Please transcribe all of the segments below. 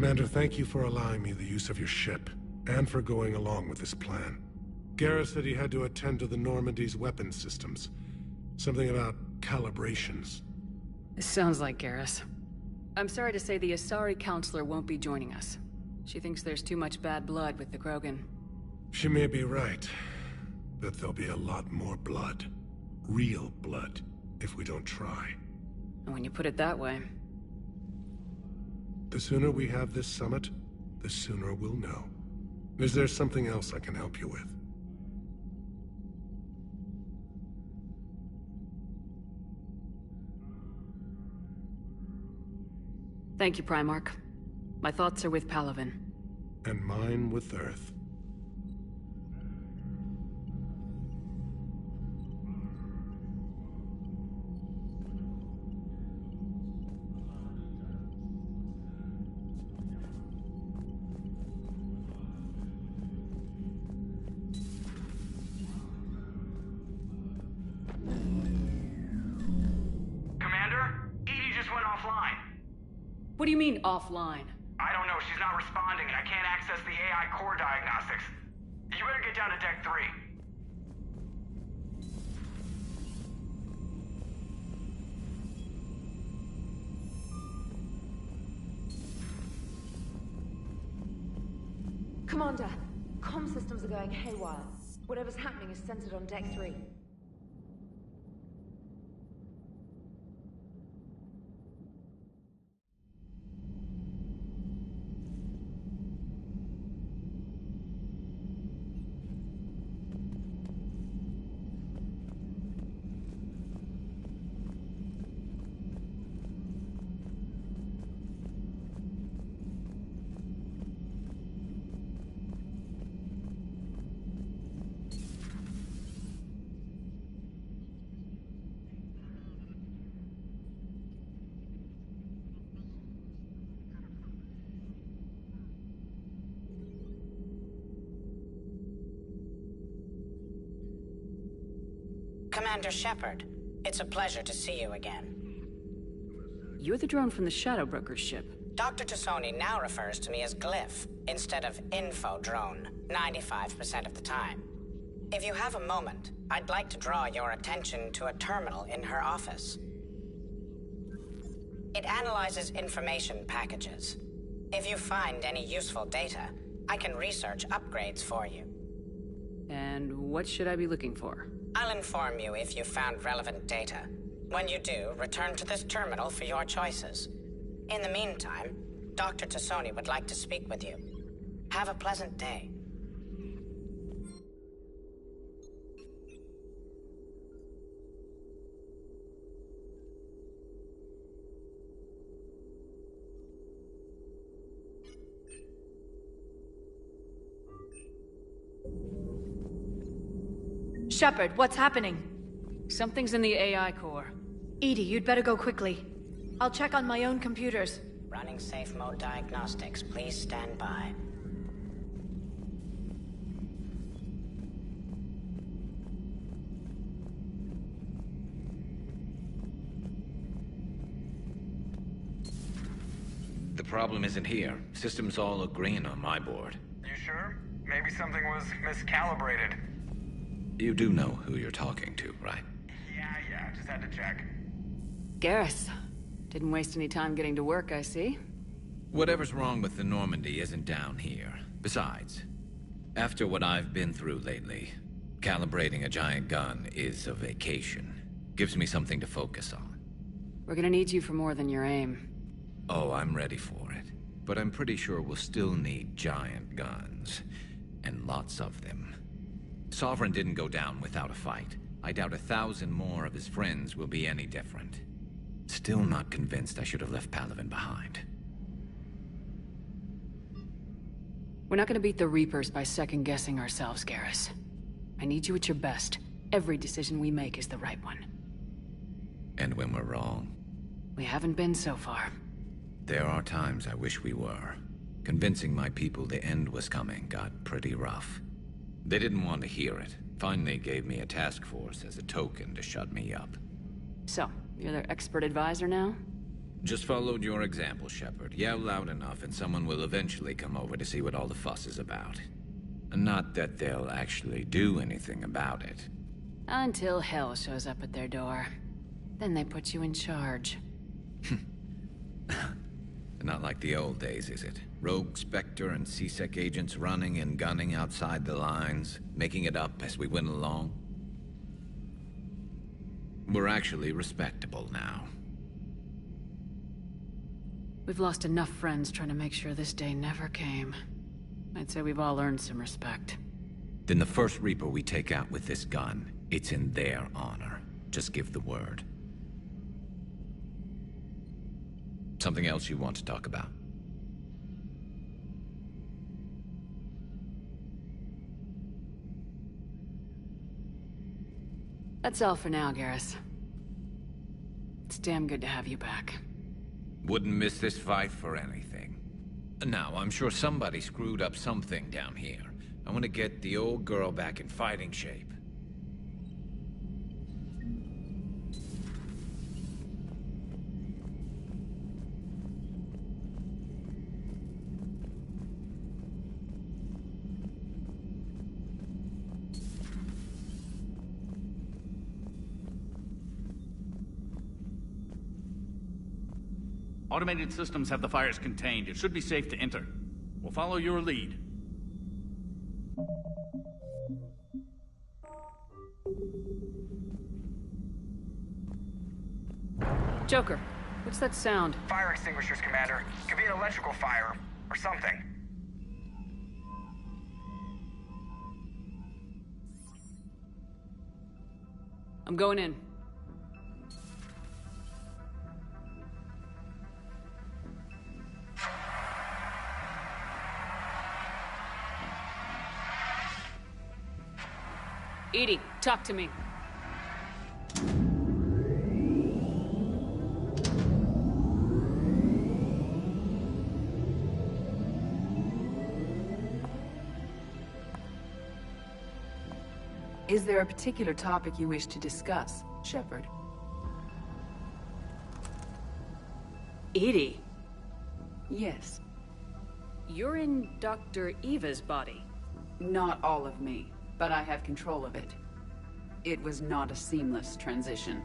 Commander, thank you for allowing me the use of your ship, and for going along with this plan. Garrus said he had to attend to the Normandy's weapon systems. Something about calibrations. This sounds like Garrus. I'm sorry to say the Asari Counselor won't be joining us. She thinks there's too much bad blood with the Krogan. She may be right, but there'll be a lot more blood. Real blood, if we don't try. And when you put it that way... The sooner we have this summit, the sooner we'll know. Is there something else I can help you with? Thank you, Primarch. My thoughts are with Palaven. And mine with Earth. What do you mean, offline? I don't know. She's not responding, and I can't access the AI core diagnostics. You better get down to Deck 3. Commander, comm systems are going haywire. Whatever's happening is centered on Deck 3. Commander Shepard, it's a pleasure to see you again. You're the drone from the Shadow Broker's ship. Dr. Tassoni now refers to me as Glyph, instead of Info Drone, 95% of the time. If you have a moment, I'd like to draw your attention to a terminal in her office. It analyzes information packages. If you find any useful data, I can research upgrades for you. And what should I be looking for? I'll inform you if you found relevant data. When you do, return to this terminal for your choices. In the meantime, Dr. Tassoni would like to speak with you. Have a pleasant day. Shepard, what's happening? Something's in the AI core. EDI, you'd better go quickly. I'll check on my own computers. Running safe mode diagnostics. Please stand by. The problem isn't here. Systems all look green on my board. You sure? Maybe something was miscalibrated. You do know who you're talking to, right? Yeah, just had to check. Garrus. Didn't waste any time getting to work, I see. Whatever's wrong with the Normandy isn't down here. Besides, after what I've been through lately, calibrating a giant gun is a vacation. Gives me something to focus on. We're gonna need you for more than your aim. Oh, I'm ready for it. But I'm pretty sure we'll still need giant guns. And lots of them. Sovereign didn't go down without a fight. I doubt 1,000 more of his friends will be any different. Still not convinced I should have left Palaven behind. We're not gonna beat the Reapers by second-guessing ourselves, Garrus. I need you at your best. Every decision we make is the right one. And when we're wrong? We haven't been so far. There are times I wish we were. Convincing my people the end was coming got pretty rough. They didn't want to hear it. Finally gave me a task force as a token to shut me up. So, you're their expert advisor now? Just followed your example, Shepard. Yell loud enough and someone will eventually come over to see what all the fuss is about. Not that they'll actually do anything about it. Until hell shows up at their door. Then they put you in charge. Not like the old days, is it? Rogue Spectre and C-Sec agents running and gunning outside the lines, making it up as we went along. We're actually respectable now. We've lost enough friends trying to make sure this day never came. I'd say we've all earned some respect. Then the first Reaper we take out with this gun, it's in their honor. Just give the word. Something else you want to talk about? That's all for now, Garrus. It's damn good to have you back. Wouldn't miss this fight for anything. Now, I'm sure somebody screwed up something down here. I want to get the old girl back in fighting shape. Automated systems have the fires contained. It should be safe to enter. We'll follow your lead. Joker, what's that sound? Fire extinguishers, Commander. Could be an electrical fire, or something. I'm going in. EDI, talk to me. Is there a particular topic you wish to discuss, Shepard? EDI? Yes. You're in Dr. Eva's body. Not all of me, but I have control of it. It was not a seamless transition.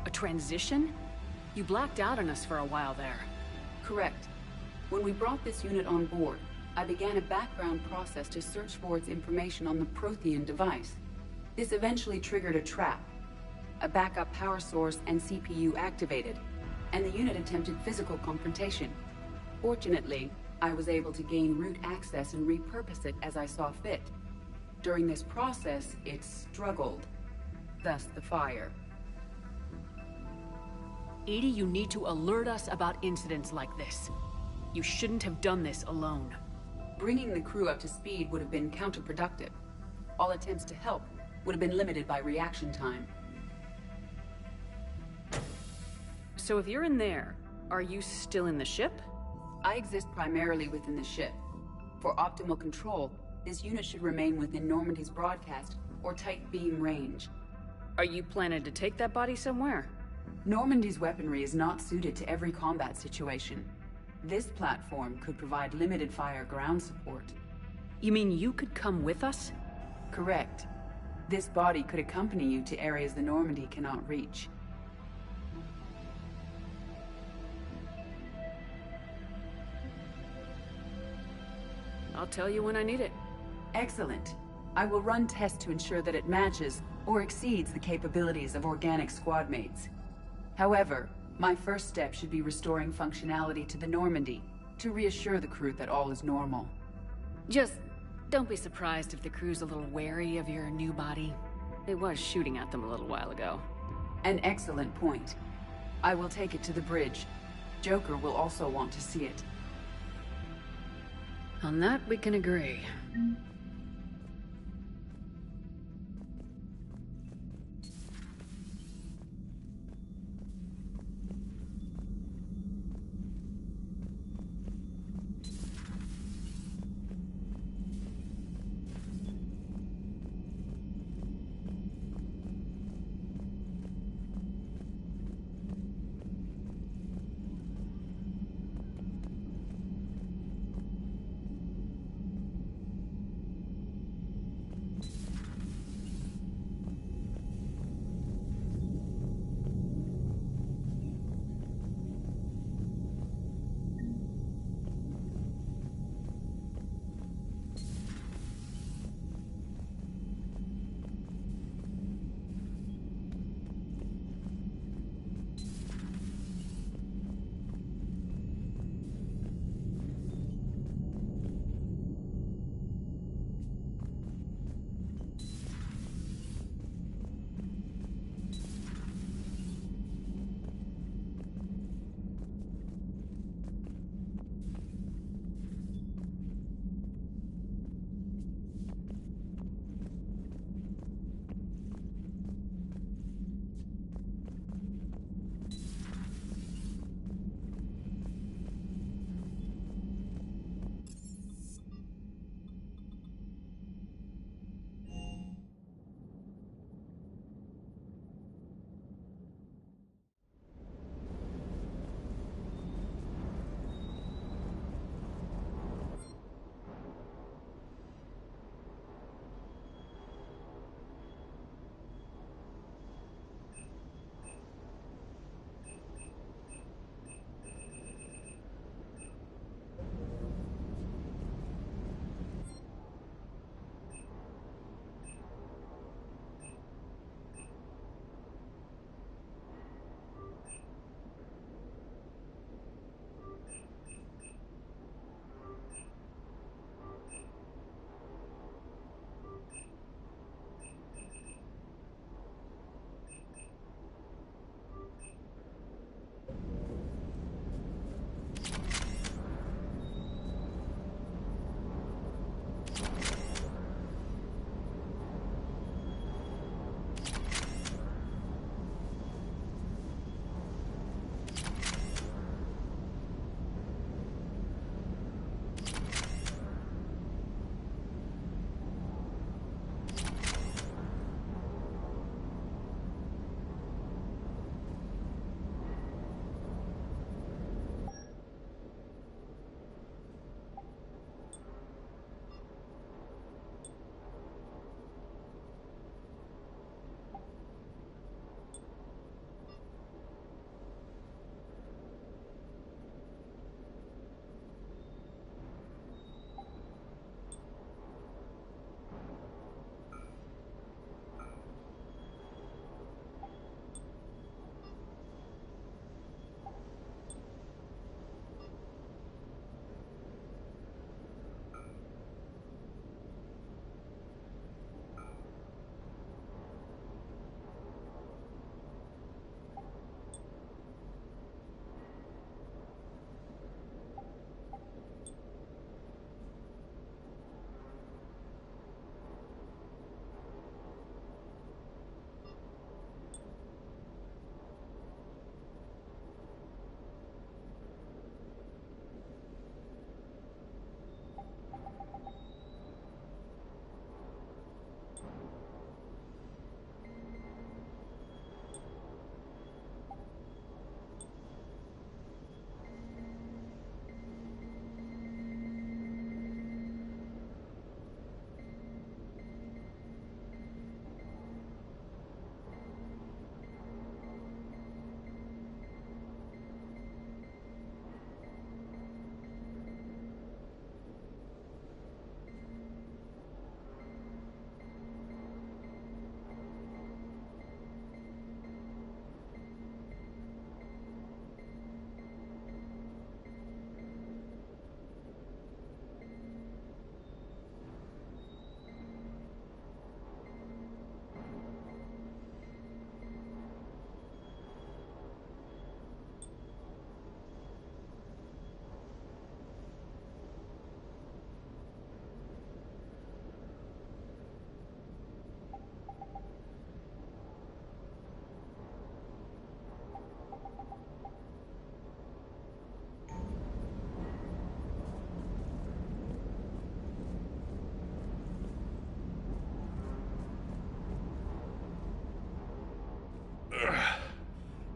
A transition? You blacked out on us for a while there. Correct. When we brought this unit on board, I began a background process to search for its information on the Prothean device. This eventually triggered a trap. A backup power source and CPU activated, and the unit attempted physical confrontation. Fortunately, I was able to gain root access and repurpose it as I saw fit. During this process, it struggled. Thus the fire. EDI, you need to alert us about incidents like this. You shouldn't have done this alone. Bringing the crew up to speed would have been counterproductive. All attempts to help would have been limited by reaction time. So if you're in there, are you still in the ship? I exist primarily within the ship. For optimal control, this unit should remain within Normandy's broadcast or tight beam range. Are you planning to take that body somewhere? Normandy's weaponry is not suited to every combat situation. This platform could provide limited fire ground support. You mean you could come with us? Correct. This body could accompany you to areas the Normandy cannot reach. I'll tell you when I need it. Excellent. I will run tests to ensure that it matches or exceeds the capabilities of organic squad mates. However, my first step should be restoring functionality to the Normandy to reassure the crew that all is normal. Just don't be surprised if the crew's a little wary of your new body. It was shooting at them a little while ago. An excellent point. I will take it to the bridge. Joker will also want to see it. On that, we can agree.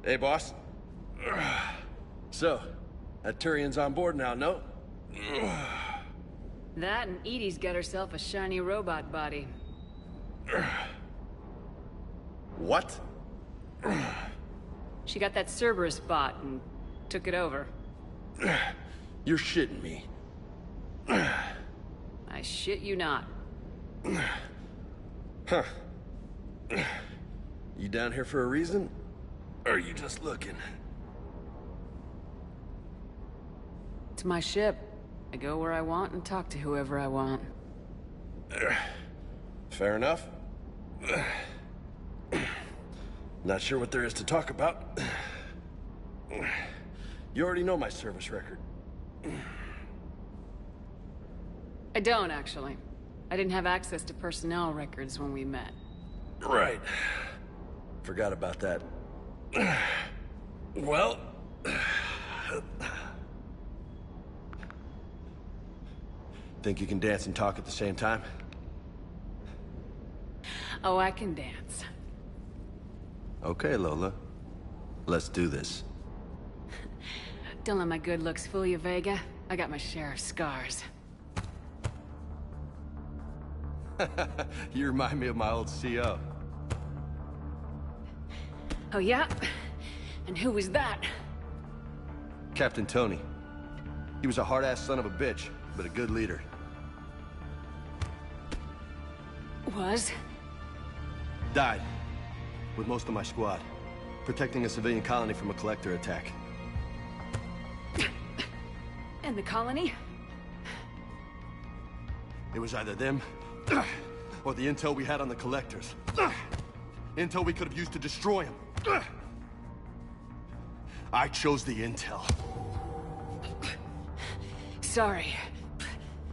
Hey, boss. So, that Turian's on board now, no? That and Edie's got herself a shiny robot body. What? She got that Cerberus bot and took it over. You're shitting me. I shit you not. Huh. You down here for a reason? Or are you just looking? It's my ship. I go where I want and talk to whoever I want. Fair enough. Not sure what there is to talk about. You already know my service record. I don't, actually. I didn't have access to personnel records when we met. Right. Forgot about that. Well... Think you can dance and talk at the same time? Oh, I can dance. Okay, Lola. Let's do this. Don't let my good looks fool you, Vega. I got my share of scars. You remind me of my old CO. Oh, yeah? And who was that? Captain Tony. He was a hard-ass son of a bitch, but a good leader. Was? Died. With most of my squad. Protecting a civilian colony from a collector attack. And the colony? It was either them, or the intel we had on the collectors. Intel we could have used to destroy them. I chose the intel. Sorry.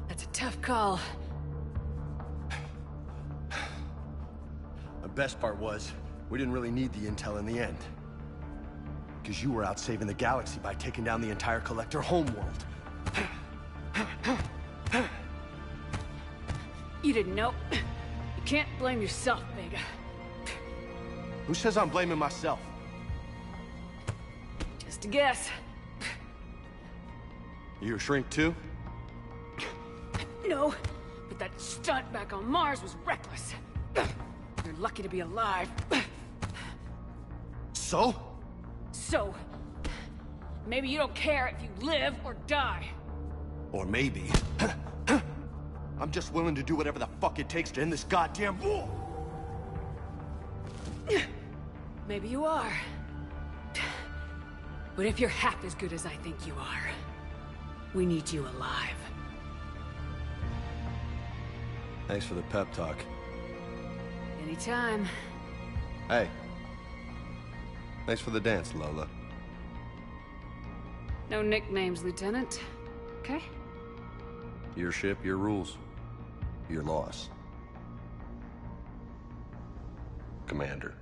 That's a tough call. The best part was, we didn't really need the intel in the end. Because you were out saving the galaxy by taking down the entire collector homeworld. You didn't know. You can't blame yourself, Vega. Who says I'm blaming myself? Just a guess. You a shrink too? No, but that stunt back on Mars was reckless. You're lucky to be alive. So? So, maybe you don't care if you live or die. Or maybe... I'm just willing to do whatever the fuck it takes to end this goddamn war! Maybe you are. But if you're half as good as I think you are, we need you alive. Thanks for the pep talk. Anytime. Hey. Thanks for the dance, Lola. No nicknames, Lieutenant. Okay? Your ship, your rules. Your loss. Commander.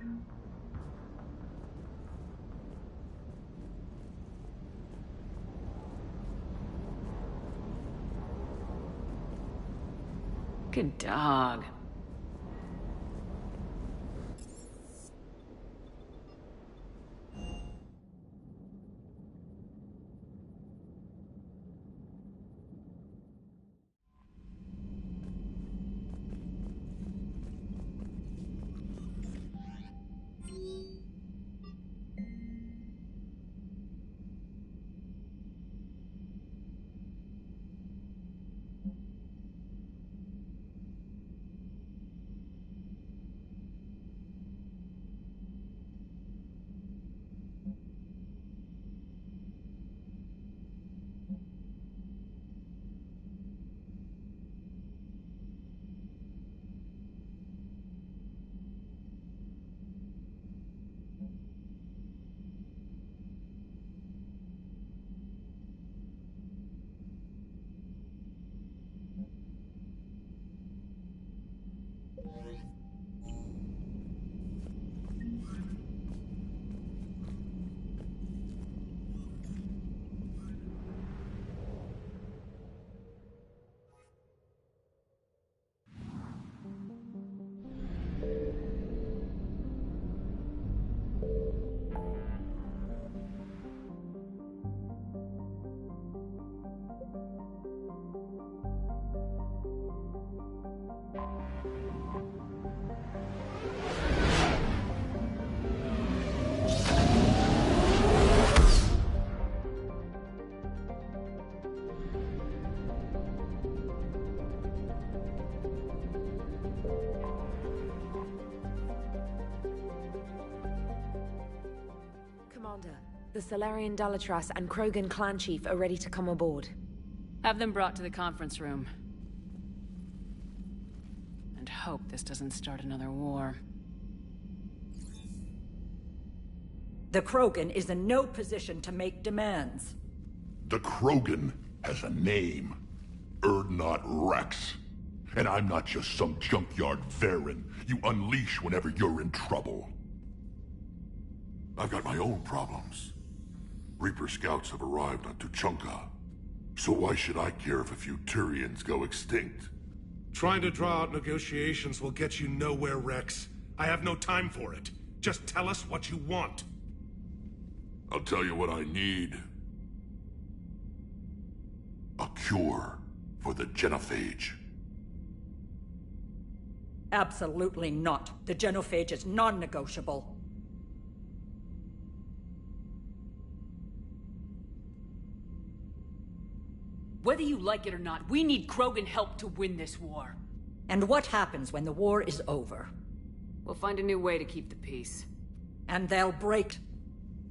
Good dog. The Salarian Dalatras and Krogan clan chief are ready to come aboard. Have them brought to the conference room. And hope this doesn't start another war. The Krogan is in no position to make demands. The Krogan has a name. Urdnot Rex. And I'm not just some junkyard Varen you unleash whenever you're in trouble. I've got my own problems. Reaper scouts have arrived on Tuchanka. So why should I care if a few Turians go extinct? Trying to draw out negotiations will get you nowhere, Rex. I have no time for it. Just tell us what you want. I'll tell you what I need. A cure for the genophage. Absolutely not. The genophage is non-negotiable. Whether you like it or not, we need Krogan help to win this war. And what happens when the war is over? We'll find a new way to keep the peace. And they'll break.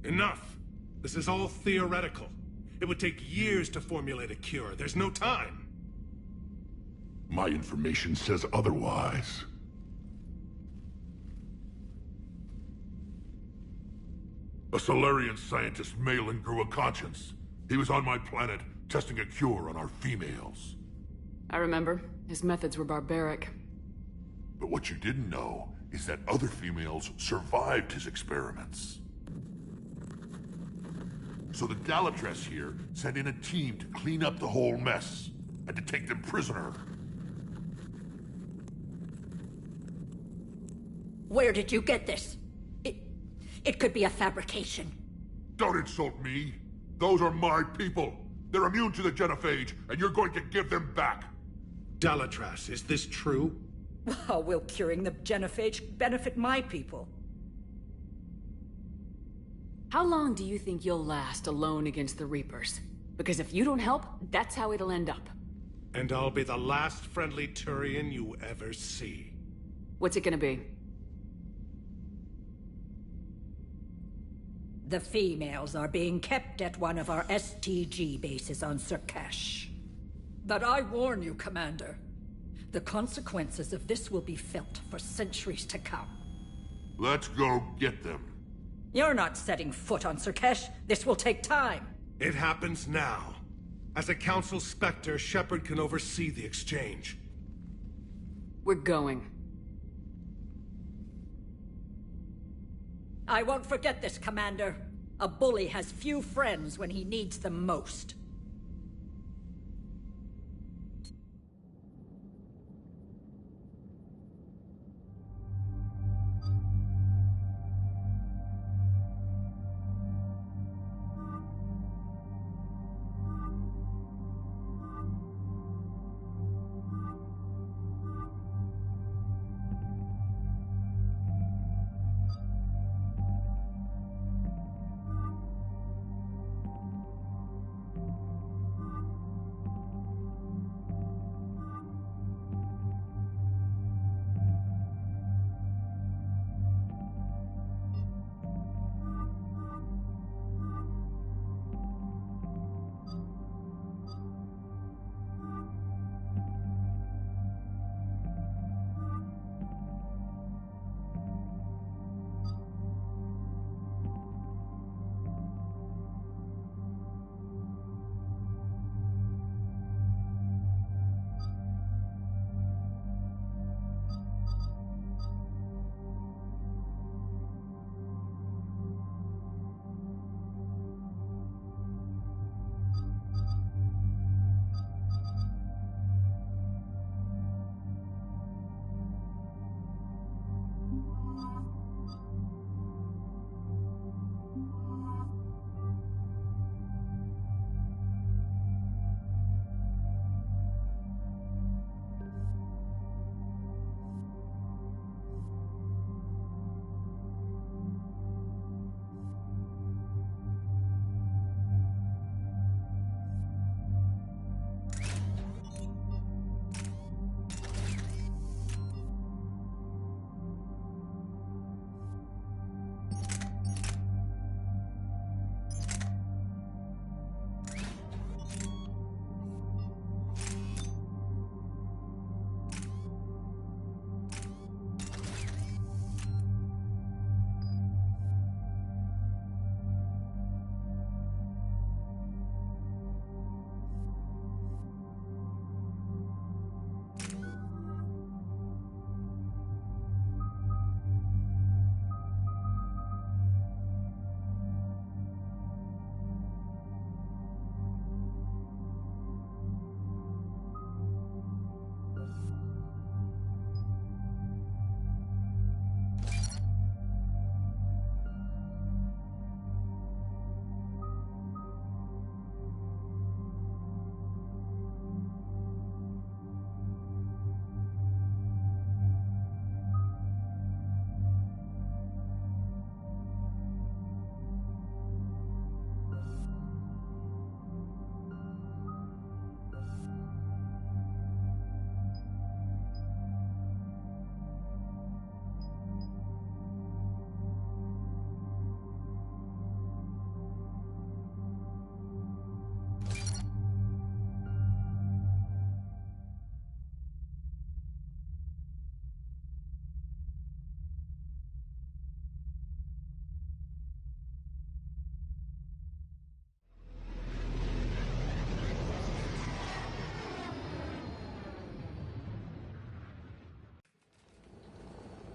Enough! This is all theoretical. It would take years to formulate a cure. There's no time. My information says otherwise. A Solarian scientist, Malin, grew a conscience. He was on my planet, testing a cure on our females. I remember. His methods were barbaric. But what you didn't know is that other females survived his experiments. So the Dalatras here sent in a team to clean up the whole mess, and to take them prisoner. Where did you get this? It could be a fabrication. Don't insult me. Those are my people. They're immune to the genophage, and you're going to give them back. Dalatras, is this true? How will curing the genophage benefit my people? How long do you think you'll last alone against the Reapers? Because if you don't help, that's how it'll end up. And I'll be the last friendly Turian you ever see. What's it gonna be? The females are being kept at one of our STG bases on Surkash. But I warn you, Commander. The consequences of this will be felt for centuries to come. Let's go get them. You're not setting foot on Surkash. This will take time. It happens now. As a Council Spectre, Shepard can oversee the exchange. We're going. I won't forget this, Commander. A bully has few friends when he needs them most.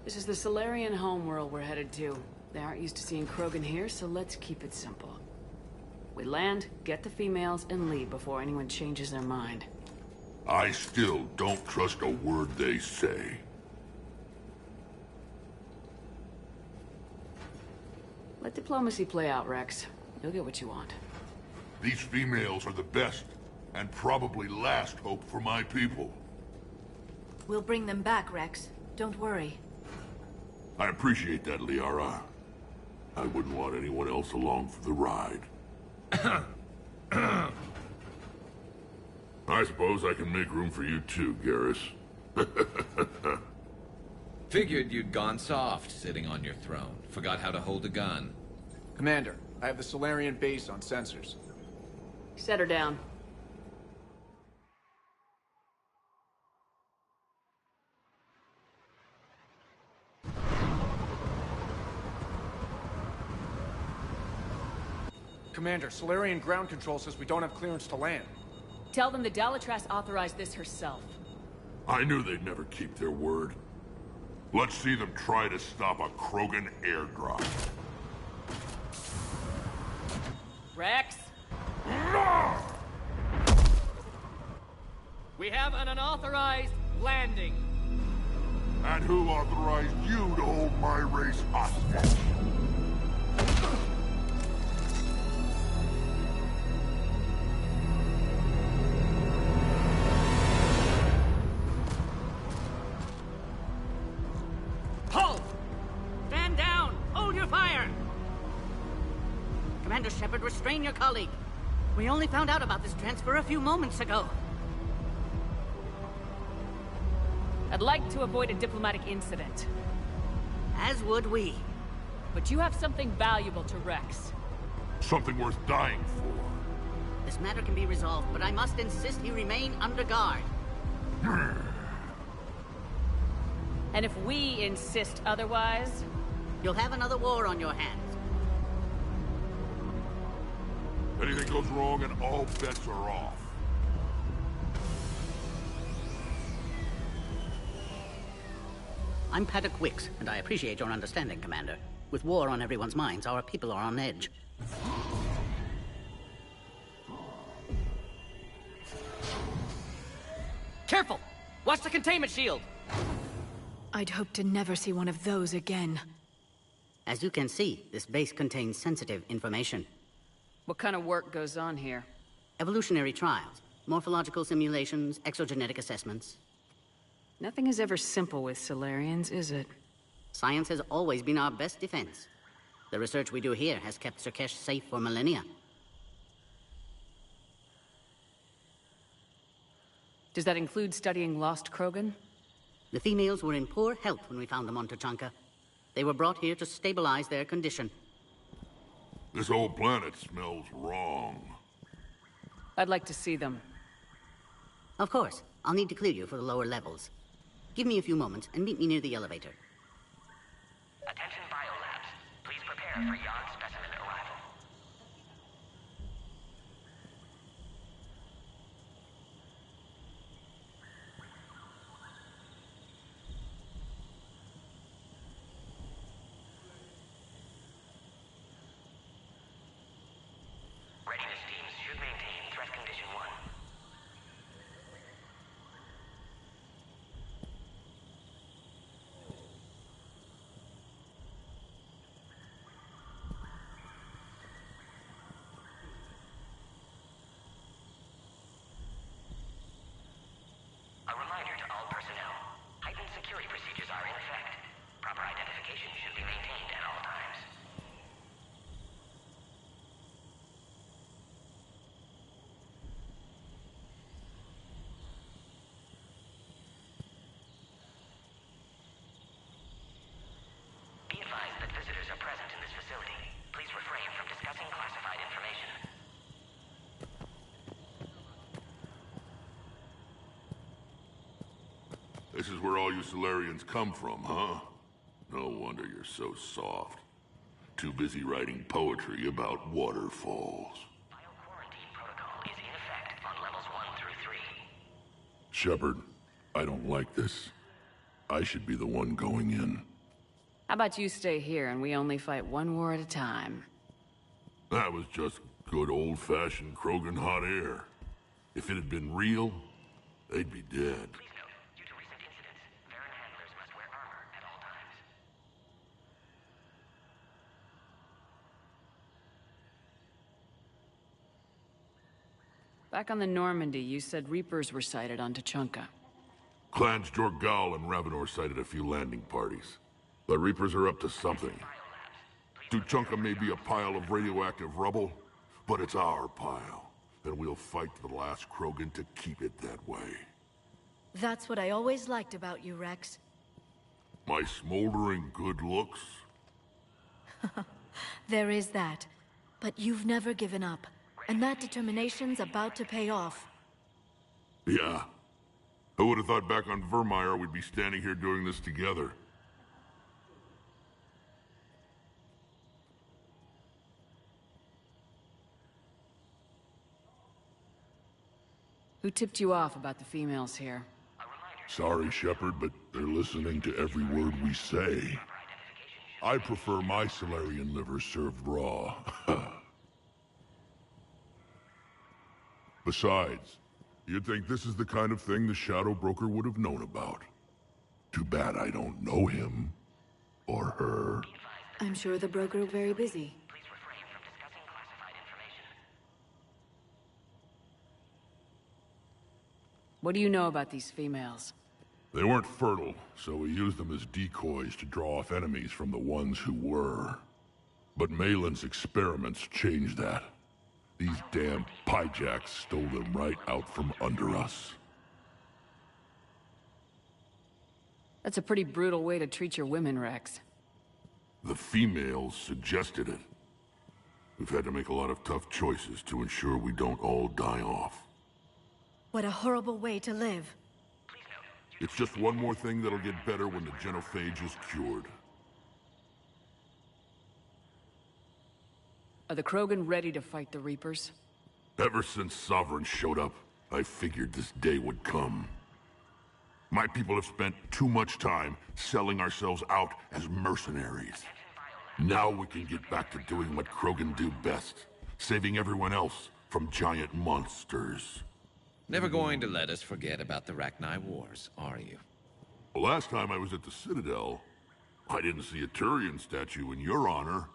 This is the Solarian homeworld we're headed to. They aren't used to seeing Krogan here, so let's keep it simple. We land, get the females, and leave before anyone changes their mind. I still don't trust a word they say. Let diplomacy play out, Rex. You'll get what you want. These females are the best, and probably last hope for my people. We'll bring them back, Rex. Don't worry. I appreciate that, Liara. I wouldn't want anyone else along for the ride. I suppose I can make room for you too, Garrus. Figured you'd gone soft, sitting on your throne. Forgot how to hold a gun. Commander, I have the Solarian base on sensors. Set her down. Commander, Solarian ground control says we don't have clearance to land. Tell them the Dalatrass authorized this herself. I knew they'd never keep their word. Let's see them try to stop a Krogan airdrop. Rex? We have an unauthorized landing. And who authorized you to hold my race hostage? Halt! Stand down! Hold your fire! Commander Shepard, restrain your colleague. We only found out about this transfer a few moments ago. I'd like to avoid a diplomatic incident. As would we. But you have something valuable to Rex. Something worth dying for. This matter can be resolved, but I must insist he remain under guard. And if we insist otherwise... You'll have another war on your hands. Anything goes wrong and all bets are off. I'm Paddock Wicks, and I appreciate your understanding, Commander. With war on everyone's minds, our people are on edge. Careful! Watch the containment shield! I'd hope to never see one of those again. As you can see, this base contains sensitive information. What kind of work goes on here? Evolutionary trials, morphological simulations, exogenetic assessments. Nothing is ever simple with Solarians, is it? Science has always been our best defense. The research we do here has kept Surkesh safe for millennia. Does that include studying lost Krogan? The females were in poor health when we found them on Tachanka. They were brought here to stabilize their condition. This whole planet smells wrong. I'd like to see them. Of course. I'll need to clear you for the lower levels. Give me a few moments and meet me near the elevator. Attention biolabs. Please prepare for yon specimen arrival. Readiness teams should maintain threat condition 1. A reminder to all personnel. Heightened security procedures are in effect. Proper identification should be maintained at all times. Be advised that visitors are present in this facility. Please refrain from discussing classified information. This is where all you Solarians come from, huh? No wonder you're so soft. Too busy writing poetry about waterfalls. Bioquarantine protocol is in effect on levels 1 through 3. Shepard, I don't like this. I should be the one going in. How about you stay here and we only fight one war at a time? That was just good old-fashioned Krogan hot air. If it had been real, they'd be dead. Please note, due to recent incidents, Varren handlers must wear armor at all times. Back on the Normandy, you said Reapers were sighted on Tuchanka. Clans Jorgal and Ravenor sighted a few landing parties. The Reapers are up to something. Tuchanka may be a pile of radioactive rubble, but it's our pile. And we'll fight to the last Krogan to keep it that way. That's what I always liked about you, Rex. My smoldering good looks? There is that. But you've never given up. And that determination's about to pay off. Yeah. Who would have thought back on Vermeer we'd be standing here doing this together? Who tipped you off about the females here? Sorry, Shepard, but they're listening to every word we say. I prefer my Solarian liver served raw. Besides, you'd think this is the kind of thing the Shadow Broker would have known about. Too bad I don't know him. Or her. I'm sure the broker very busy. Please refrain from discussing classified information. What do you know about these females? They weren't fertile, so we used them as decoys to draw off enemies from the ones who were. But Malin's experiments changed that. These damn Pyjaks stole them right out from under us. That's a pretty brutal way to treat your women, Rex. The females suggested it. We've had to make a lot of tough choices to ensure we don't all die off. What a horrible way to live. It's just one more thing that'll get better when the genophage is cured. Are the Krogan ready to fight the Reapers? Ever since Sovereign showed up, I figured this day would come. My people have spent too much time selling ourselves out as mercenaries. Now we can get back to doing what Krogan do best, saving everyone else from giant monsters. Never going to let us forget about the Rachni Wars, are you? Last time I was at the Citadel, I didn't see a Turian statue in your honor.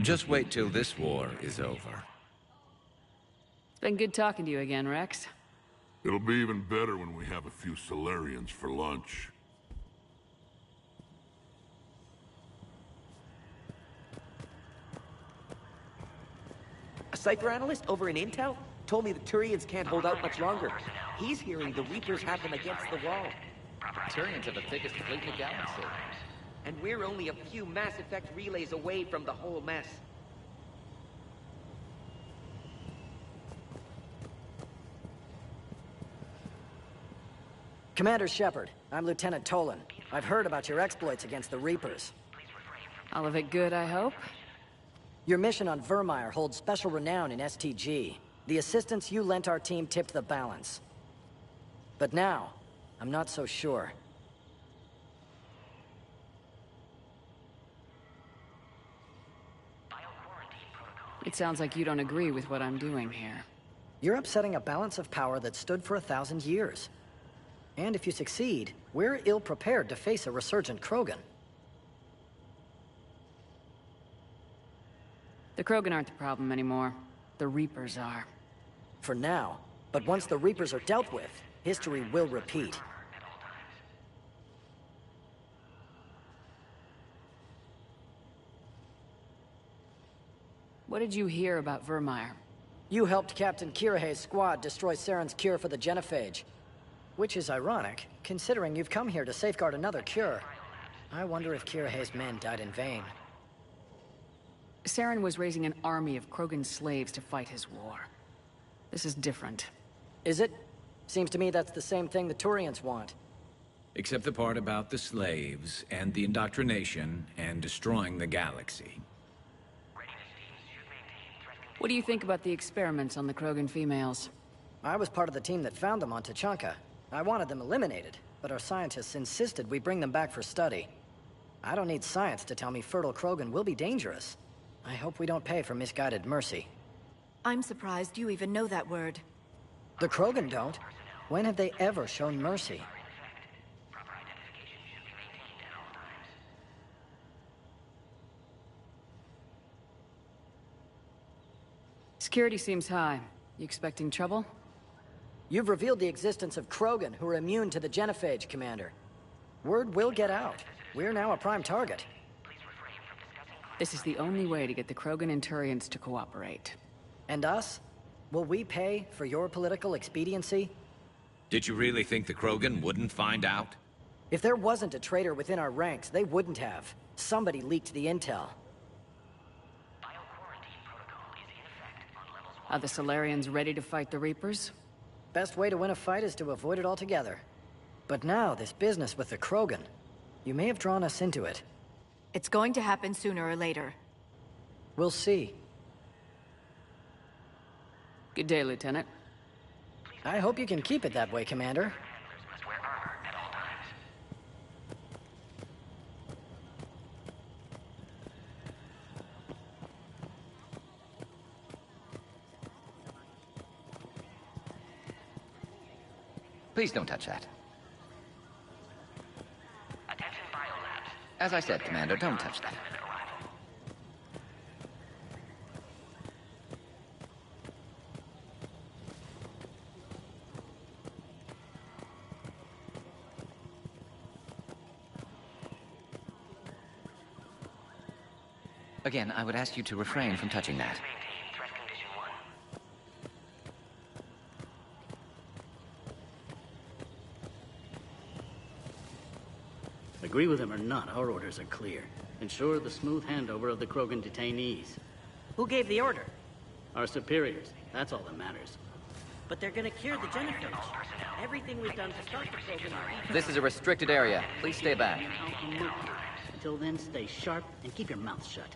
Just wait till this war is over. It's been good talking to you again, Rex. It'll be even better when we have a few Solarians for lunch. A Cypher analyst over in Intel told me the Turians can't hold out much longer. He's hearing the Reapers have them against the wall. Turians are the biggest fleet in the galaxy. And we're only a few Mass Effect relays away from the whole mess. Commander Shepard, I'm Lieutenant Tolan. I've heard about your exploits against the Reapers. All of it good, I hope? Your mission on Vermeer holds special renown in STG. The assistance you lent our team tipped the balance. But now, I'm not so sure. It sounds like you don't agree with what I'm doing here. You're upsetting a balance of power that stood for 1,000 years. And if you succeed, we're ill-prepared to face a resurgent Krogan. The Krogan aren't the problem anymore. The Reapers are. For now. But once the Reapers are dealt with, history will repeat. What did you hear about Vermeer? You helped Captain Kirahe's squad destroy Saren's cure for the genophage. Which is ironic, considering you've come here to safeguard another cure. I wonder if Kirahe's men died in vain. Saren was raising an army of Krogan slaves to fight his war. This is different. Is it? Seems to me that's the same thing the Turians want. Except the part about the slaves, and the indoctrination, and destroying the galaxy. What do you think about the experiments on the Krogan females? I was part of the team that found them on Tuchanka. I wanted them eliminated, but our scientists insisted we bring them back for study. I don't need science to tell me fertile Krogan will be dangerous. I hope we don't pay for misguided mercy. I'm surprised you even know that word. The Krogan don't. When have they ever shown mercy? Security seems high. You expecting trouble? You've revealed the existence of Krogan who are immune to the genophage, Commander. Word will get out. We're now a prime target. This is the only way to get the Krogan and Turians to cooperate. And us? Will we pay for your political expediency? Did you really think the Krogan wouldn't find out? If there wasn't a traitor within our ranks, they wouldn't have. Somebody leaked the intel. Are the Solarians ready to fight the Reapers? Best way to win a fight is to avoid it altogether. But now, this business with the Krogan. You may have drawn us into it. It's going to happen sooner or later. We'll see. Good day, Lieutenant. I hope you can keep it that way, Commander. Please don't touch that. As I said, Commander, don't touch that. Again, I would ask you to refrain from touching that. Agree with him or not, our orders are clear. Ensure the smooth handover of the Krogan detainees. Who gave the order? Our superiors. That's all that matters. But they're gonna cure the genophage. Everything we've done to start the Krogan... This is a restricted area. Please stay back. Until then, stay sharp and keep your mouth shut.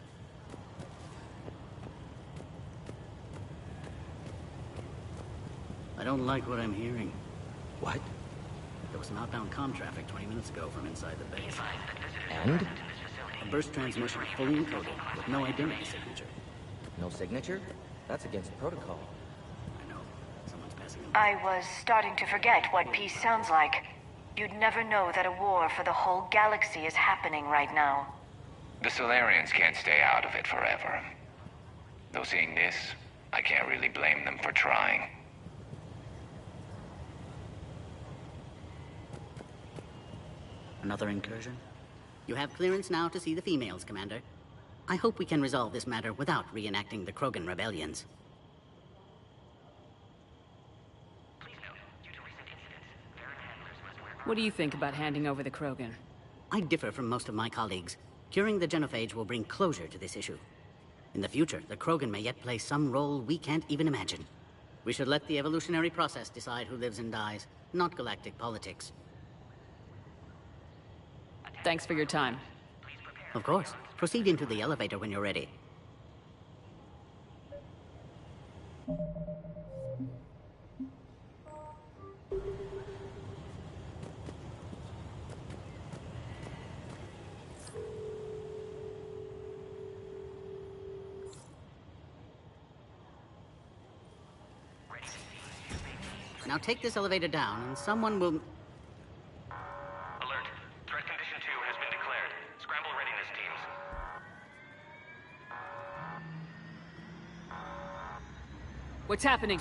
I don't like what I'm hearing. What? There was some outbound comm traffic 20 minutes ago from inside the base. And? A burst transmission fully encoded with no identity signature. No signature? That's against protocol. I know. Someone's passing him. I was starting to forget what peace sounds like. You'd never know that a war for the whole galaxy is happening right now. The Solarians can't stay out of it forever. Though seeing this, I can't really blame them for trying. Another incursion? You have clearance now to see the females, Commander. I hope we can resolve this matter without reenacting the Krogan rebellions. What do you think about handing over the Krogan? I differ from most of my colleagues. Curing the genophage will bring closure to this issue. In the future, the Krogan may yet play some role we can't even imagine. We should let the evolutionary process decide who lives and dies, not galactic politics. Thanks for your time. Of course. Proceed into the elevator when you're ready. Now take this elevator down and someone will... Alert. Threat condition 2 has been declared. Scramble readiness teams. What's happening?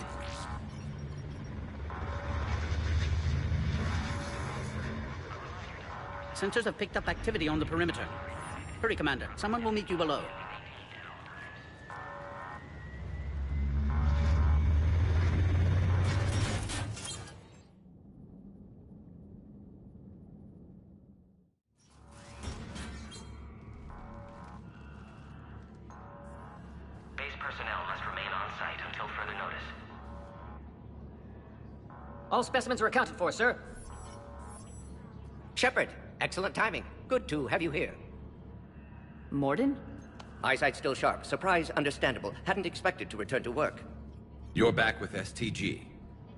Sensors have picked up activity on the perimeter. Hurry, Commander. Someone will meet you below. Base personnel must remain on site until further notice. All specimens are accounted for, sir. Shepard, excellent timing. Good to have you here. Morden? Eyesight still sharp. Surprise understandable. Hadn't expected to return to work. You're back with STG.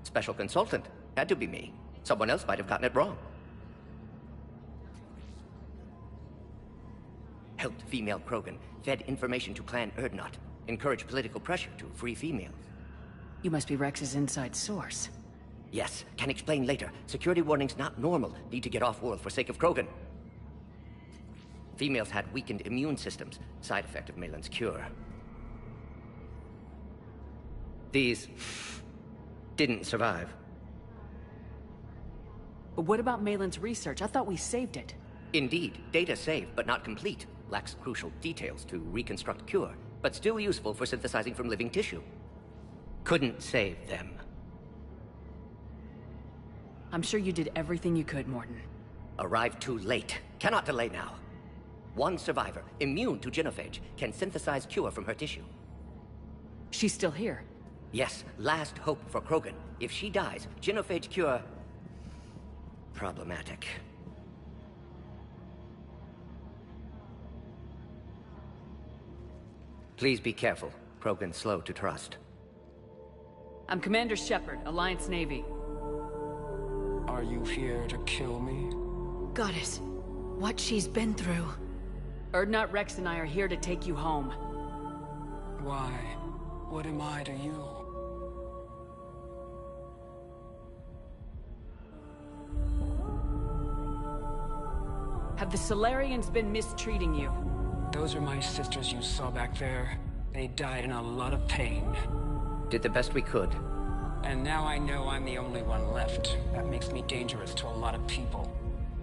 Special consultant. Had to be me. Someone else might have gotten it wrong. helped female Krogan, fed information to Clan Urdnot, encouraged political pressure to free females. You must be Rex's inside source. Yes, can explain later. Security warnings not normal. Need to get off-world for sake of Krogan. Females had weakened immune systems, side effect of Malin's cure. These didn't survive. But what about Malin's research? I thought we saved it. Indeed, data saved, but not complete. Lacks crucial details to reconstruct cure, but still useful for synthesizing from living tissue. Couldn't save them. I'm sure you did everything you could, Morton. Arrived too late. Cannot delay now. One survivor, immune to genophage, can synthesize cure from her tissue. She's still here? Yes, last hope for Krogan. If she dies, genophage cure... problematic. Please be careful. Krogan's slow to trust. I'm Commander Shepard, Alliance Navy. Are you here to kill me? Goddess, what she's been through. Urdnot, Rex, and I are here to take you home. Why? What am I to you? Have the Solarians been mistreating you? Those are my sisters you saw back there. They died in a lot of pain. Did the best we could. And now I know I'm the only one left. That makes me dangerous to a lot of people.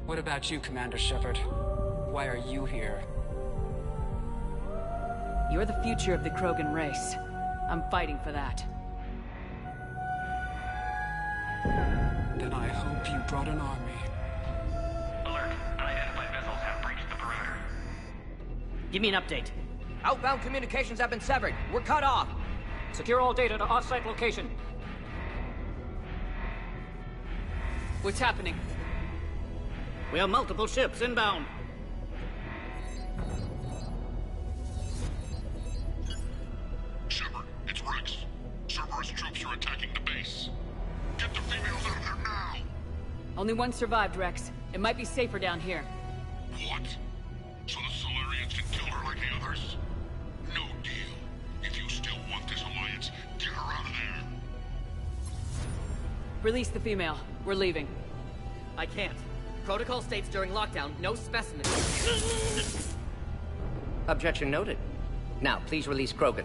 What about you, Commander Shepard? Why are you here? You're the future of the Krogan race. I'm fighting for that. Then I hope you brought an army. Alert. Unidentified vessels have breached the perimeter. Give me an update. Outbound communications have been severed. We're cut off. Secure all data to off-site location. What's happening? We have multiple ships inbound. Shepard, it's Rex. Cerberus troops are attacking the base. Get the females out of there now! Only one survived, Rex. It might be safer down here. What? So the Solarians can kill her like the others? No deal. If you still want this alliance, get her out of there. Release the female. We're leaving. I can't. Protocol states during lockdown, no specimens. Objection noted. Now, please release Krogan.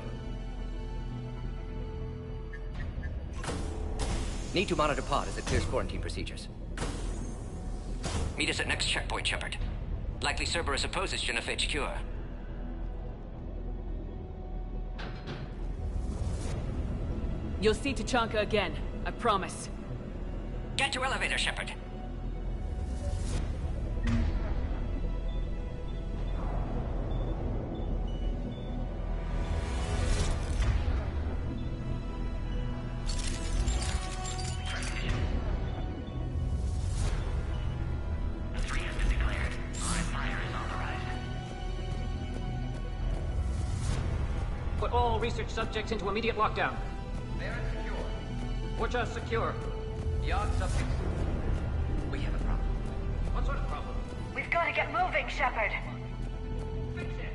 Need to monitor pod as it clears quarantine procedures. Meet us at next checkpoint, Shepard. Likely Cerberus opposes genophage cure. You'll see Tachanka again. I promise. Get to elevator, Shepard. Put all research subjects into immediate lockdown. They're secure. Which are secure. Beyond subjects. We have a problem. What sort of problem? We've got to get moving, Shepard. Fix it.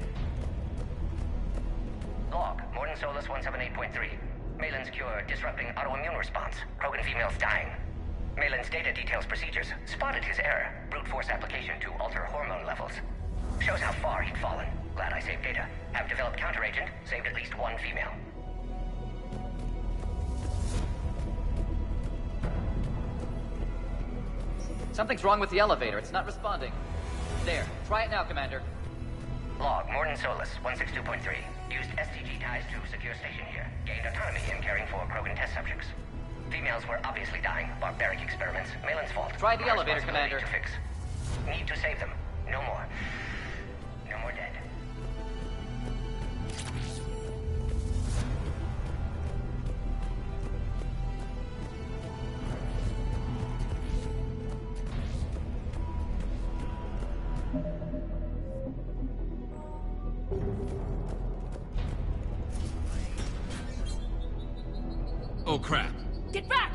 Log, Morton Solus 178.3. Malin's cure disrupting autoimmune response. Krogan females dying. Malin's data details procedures. Spotted his error. Brute force application to alter hormone levels. Shows how far he'd fallen. Glad I saved data. Have developed counteragent. Saved at least one female. Something's wrong with the elevator. It's not responding. There. Try it now, Commander. Log, Morton Solus 162.3. Used STG ties to secure station here. Gained autonomy in caring for Krogan test subjects. Females were obviously dying. Barbaric experiments. Malin's fault. Try the Our elevator, responsibility Commander. To fix. Need to save them. No more. No more dead. Oh, crap. Get back!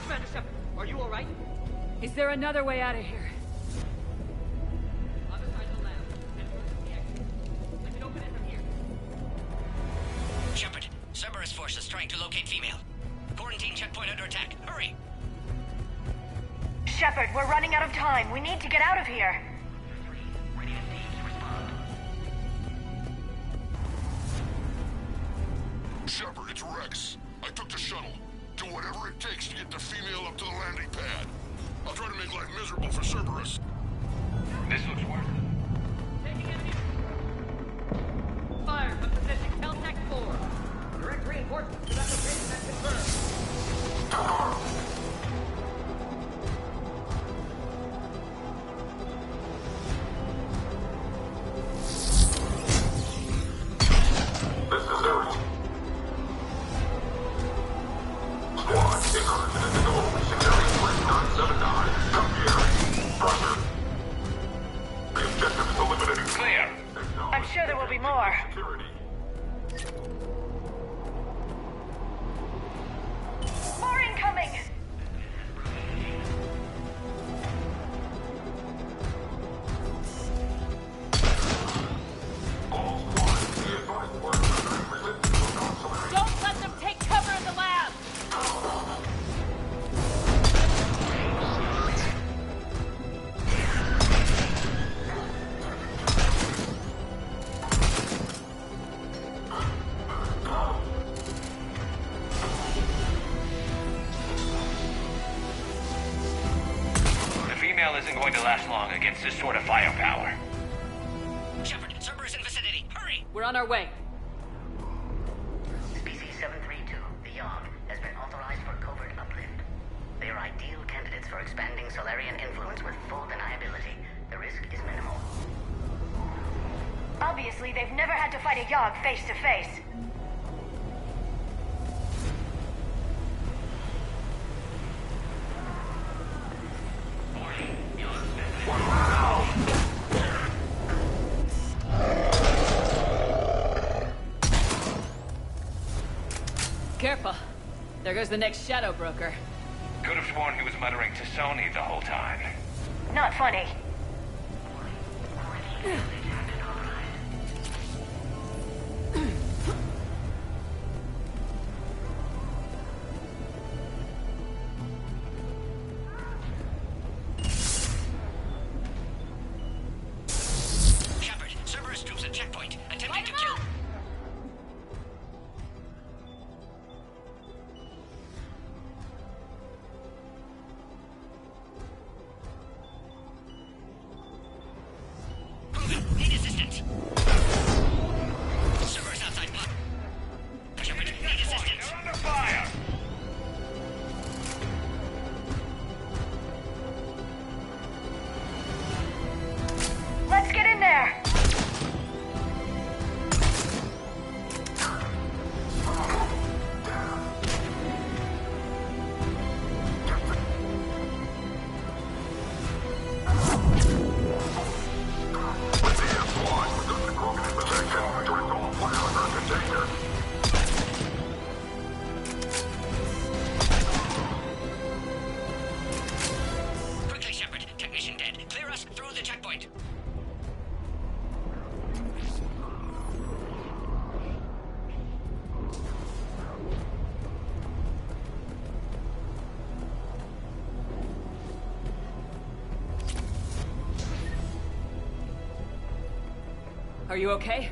Commander Shepard, are you all right? Is there another way out of here? Other side of the lab. Head towards the exit. I can open it from here. Shepard, Cerberus forces trying to locate female. Quarantine checkpoint under attack. Hurry! Shepard, we're running out of time. We need to get out of here. Shepard, it's Rex. I took the shuttle. Do whatever it takes to get the female up to the landing pad. I'll try to make life miserable for Cerberus. This looks worth it. Taking enemy. Fire from position. Teltec 4. Direct reinforcements to that location has confirmed. This is Eric. Squad, increase in the goal. Security 3979. Come here. Roger. The objective is eliminated. Clear. I'm sure there will be more. Security. More incoming! All squads, be advised we're under resistance to non-solarian. Don't let them take cover in the lab! The female isn't going to last long against this sort of firepower. Shepard, Cerberus in vicinity. Hurry! We're on our way. Species 732, the Yogg, has been authorized for covert uplift. They are ideal candidates for expanding Solarian influence with full deniability. The risk is minimal. Obviously, they've never had to fight a Yogg face to face. Careful. There goes the next shadow broker. Could have sworn he was muttering to Sony the whole time. Not funny. Shepard, Cerberus troops at checkpoint, attempting to kill. Need assistance. Cerberus outside block. Shepard, need assistance. You're under fire. Let's get in there! Quickly, Shepard. Technician dead. Clear us through the checkpoint. Are you okay?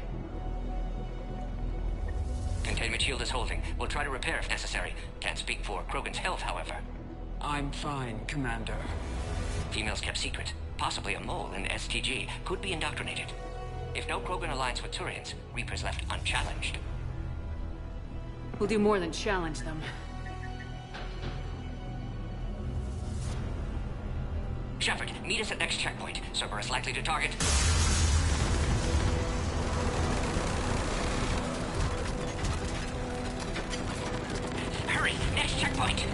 Containment shield is holding. We'll try to repair if necessary. Can't speak for Krogan's health, however. I'm fine, Commander. Females kept secret. Possibly a mole in STG. Could be indoctrinated. If no Krogan aligns with Turians, Reapers left unchallenged. We'll do more than challenge them. Shepard, meet us at next checkpoint. Cerberus likely to target. Hurry! Next checkpoint!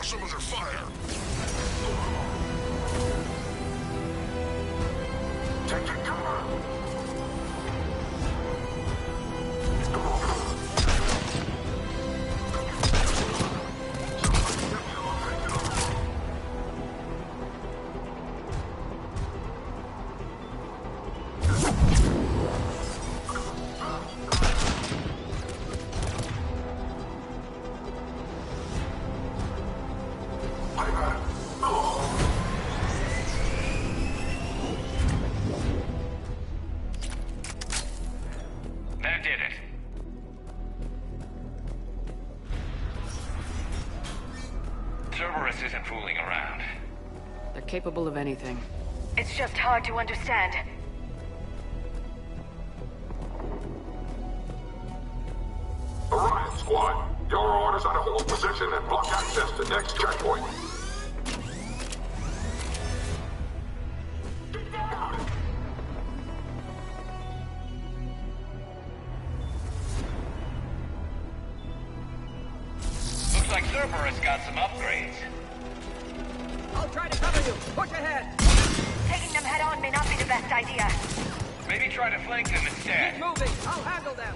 some of their fire. Taking cover. That did it. Cerberus isn't fooling around. They're capable of anything. It's just hard to understand. Orion Squad, your orders are to hold position and block access to next checkpoint. Looks like Cerberus got some upgrades. I'll try to cover you. Push ahead. Taking them head on may not be the best idea. Maybe try to flank them instead. Keep moving. I'll handle them.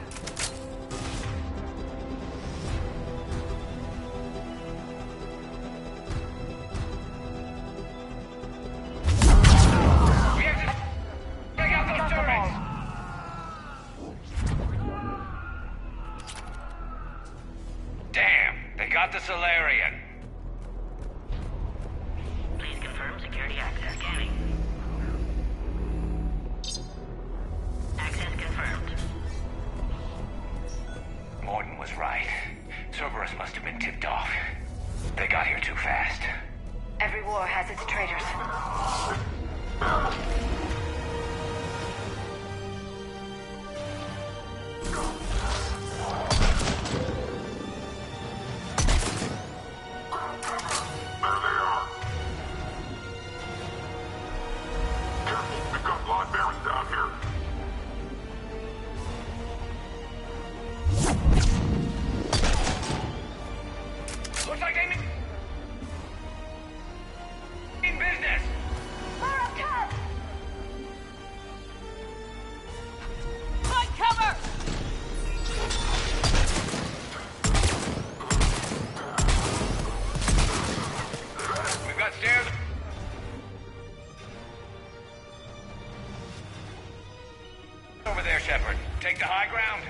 We have to take out those turrets. Damn, they got the Solarian. Please confirm security access scanning. Access confirmed. Morton was right. Cerberus must have been tipped off. They got here too fast. Every war has its traitors. We've got live bearings down here. Looks like they mean business. Find cover! We've got stairs. Over there, Shepard. Take the high ground.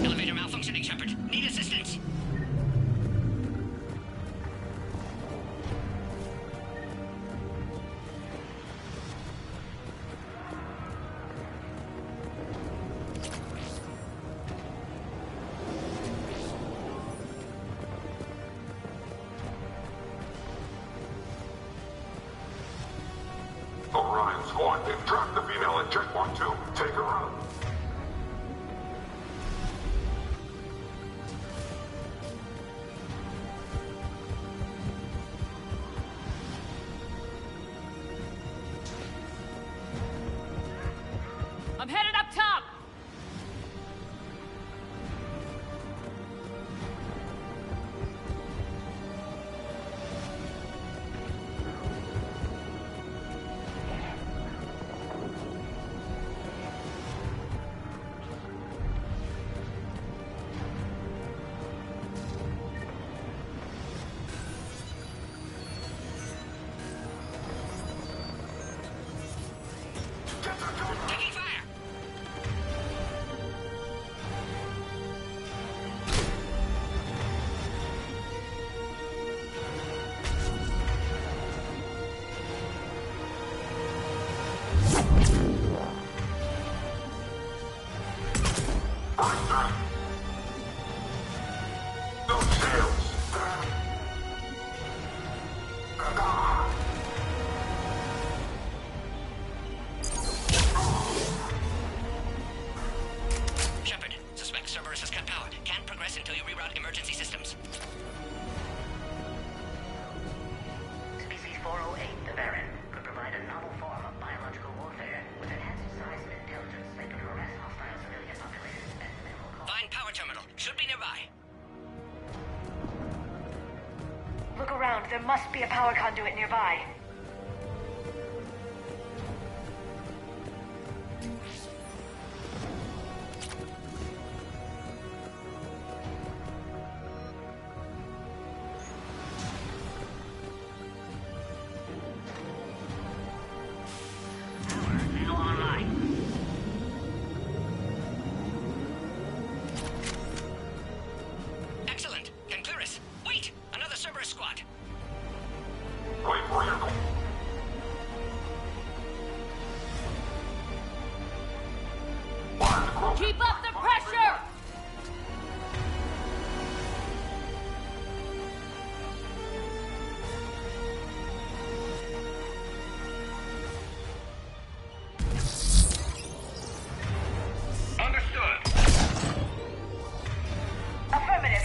Elevator malfunctioning, Shepard. Need assistance. Orion Squad, they've trapped the female at checkpoint 2. Take her out. I'm headed up top! There must be a power conduit nearby. Excellent. Can clear us. Wait! Another Cerberus squad. Wait for your call. Keep up the pressure! Understood. Affirmative.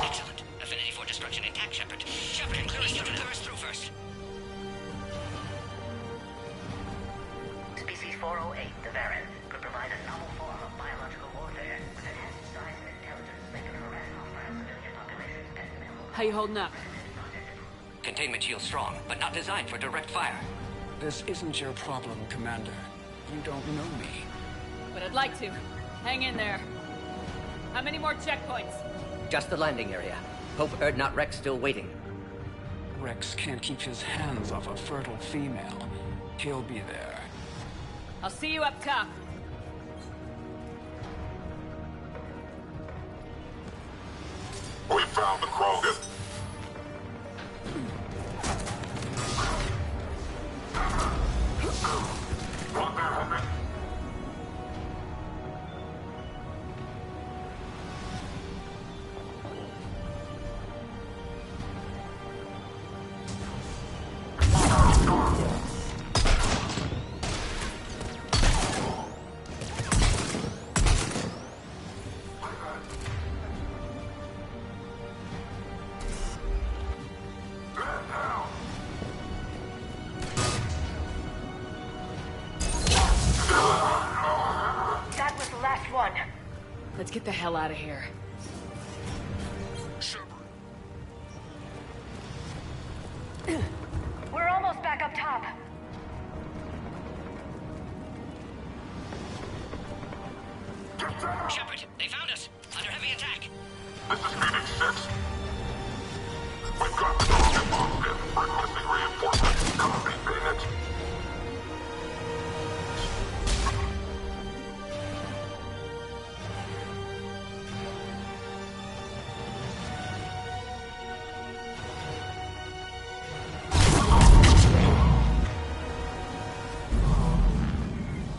Excellent. Affinity for destruction intact, Shepard. Shepard, clear us through first. Species 408, the Varan, could provide a novel form of biological warfare with enhanced size and intelligence that can harass hostile civilian populations at minimal. How you holding up? Containment shield strong, but not designed for direct fire. This isn't your problem, Commander. You don't know me. But I'd like to. Hang in there. How many more checkpoints? Just the landing area. Hope Erdnot Rex still waiting. Rex can't keep his hands off a fertile female. He'll be there. I'll see you up top. We found the Krogan. Right there, homie. That was the last one. Let's get the hell out of here. We're almost back up top. Shepard, they found us. Under heavy attack. This is Phoenix 6. We've got the Krogan bombs in. Requesting reinforcements. Copy, Phoenix.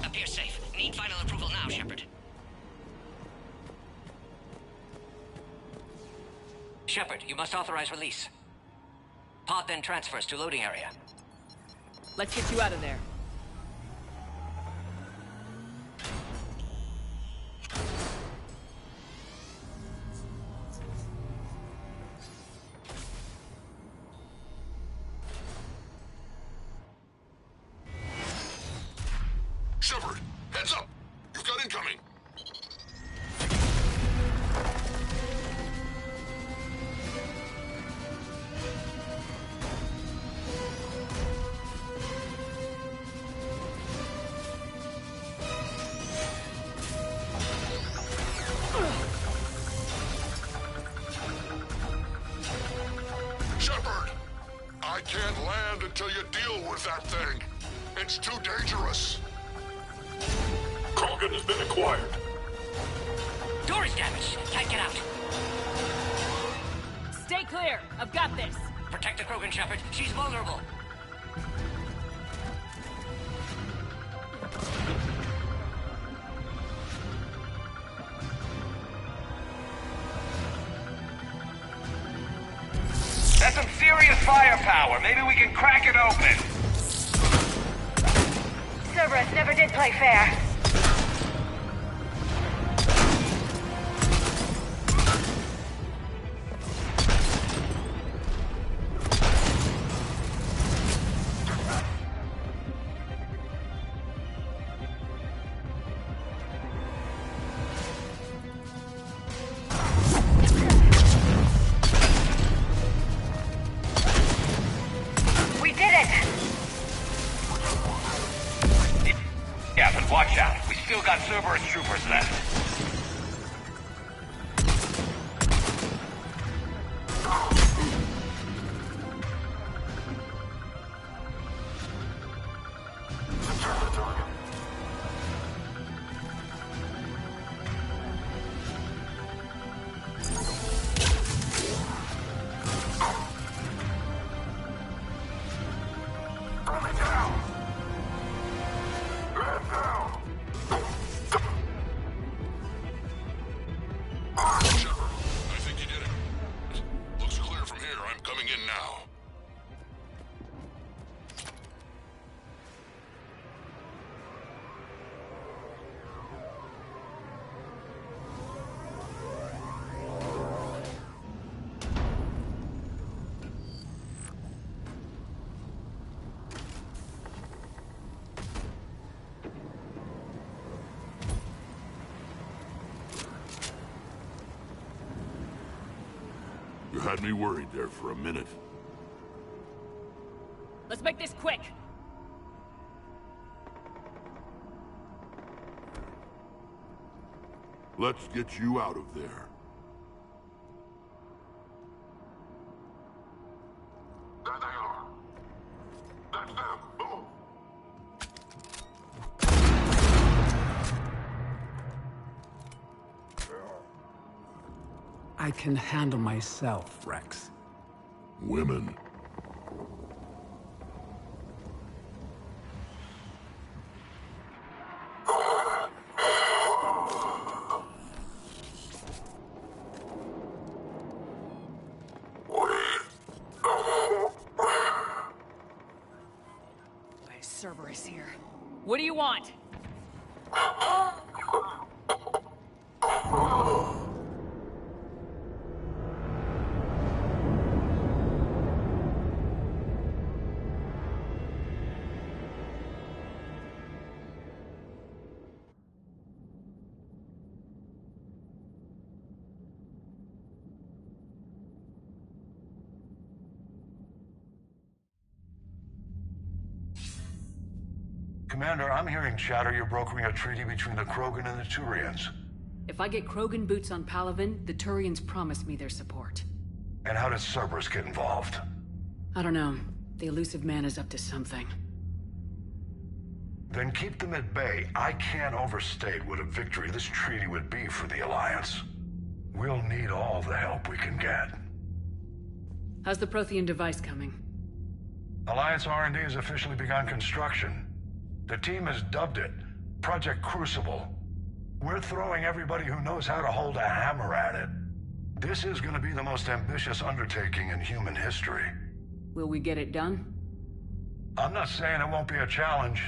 Appear safe. Need final approval now, Shepard. Shepard, you must authorize release. Pod then transfers to loading area. Let's get you out of there. Shepard, heads up! You've got incoming! Shepard! I can't land until you deal with that thing. It's too dangerous. Krogan has been acquired. Door is damaged. Can't get out. Stay clear. I've got this. Protect the Krogan, Shepard. She's vulnerable. That's some serious firepower. Maybe we can crack it open. Cerberus never did play fair. Watch out. We still got Cerberus troopers left. You had me worried there for a minute. Let's make this quick! Let's get you out of there. There they are. That's them. Move. I can handle myself, Rex. Women. Cerberus here. What do you want? Commander, I'm hearing chatter you're brokering a treaty between the Krogan and the Turians. If I get Krogan boots on Palaven, the Turians promise me their support. And how does Cerberus get involved? I don't know. The elusive man is up to something. Then keep them at bay. I can't overstate what a victory this treaty would be for the Alliance. We'll need all the help we can get. How's the Prothean device coming? Alliance R&D has officially begun construction. The team has dubbed it Project Crucible. We're throwing everybody who knows how to hold a hammer at it. This is going to be the most ambitious undertaking in human history. Will we get it done? I'm not saying it won't be a challenge,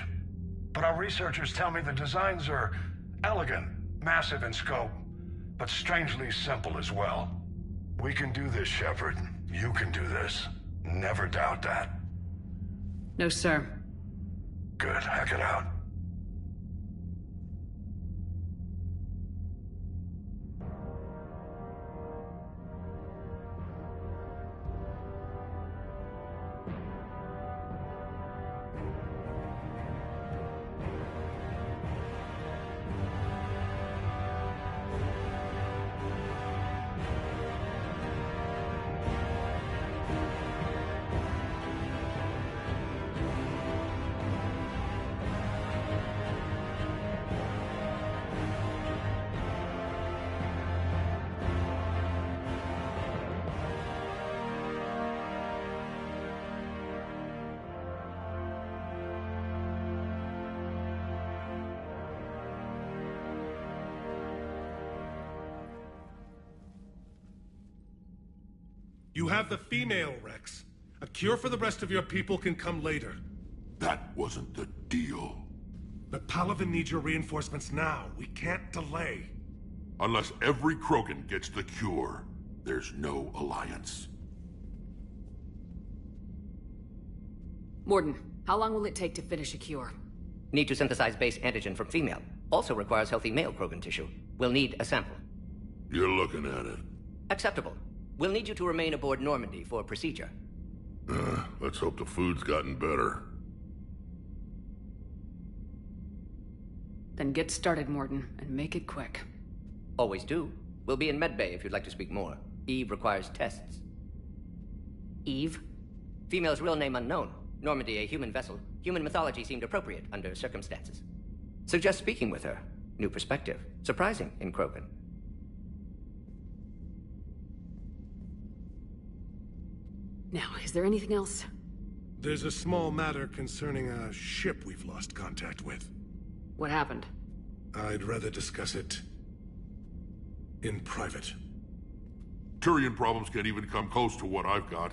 but our researchers tell me the designs are elegant, massive in scope, but strangely simple as well. We can do this, Shepard. You can do this. Never doubt that. No, sir. Good. Hack it out. You have the female, Rex. A cure for the rest of your people can come later. That wasn't the deal. But Palaven needs your reinforcements now. We can't delay. Unless every Krogan gets the cure, there's no alliance. Morden, how long will it take to finish a cure? Need to synthesize base antigen from female. Also requires healthy male Krogan tissue. We'll need a sample. You're looking at it. Acceptable. We'll need you to remain aboard Normandy for procedure. Let's hope the food's gotten better. Then get started, Morton, and make it quick. Always do. We'll be in medbay if you'd like to speak more. Eve requires tests. Eve? Female's real name unknown. Normandy, a human vessel. Human mythology seemed appropriate under circumstances. Suggest speaking with her. New perspective. Surprising in Krogan. Now, is there anything else? There's a small matter concerning a ship we've lost contact with. What happened? I'd rather discuss it in private. Turian problems can't even come close to what I've got.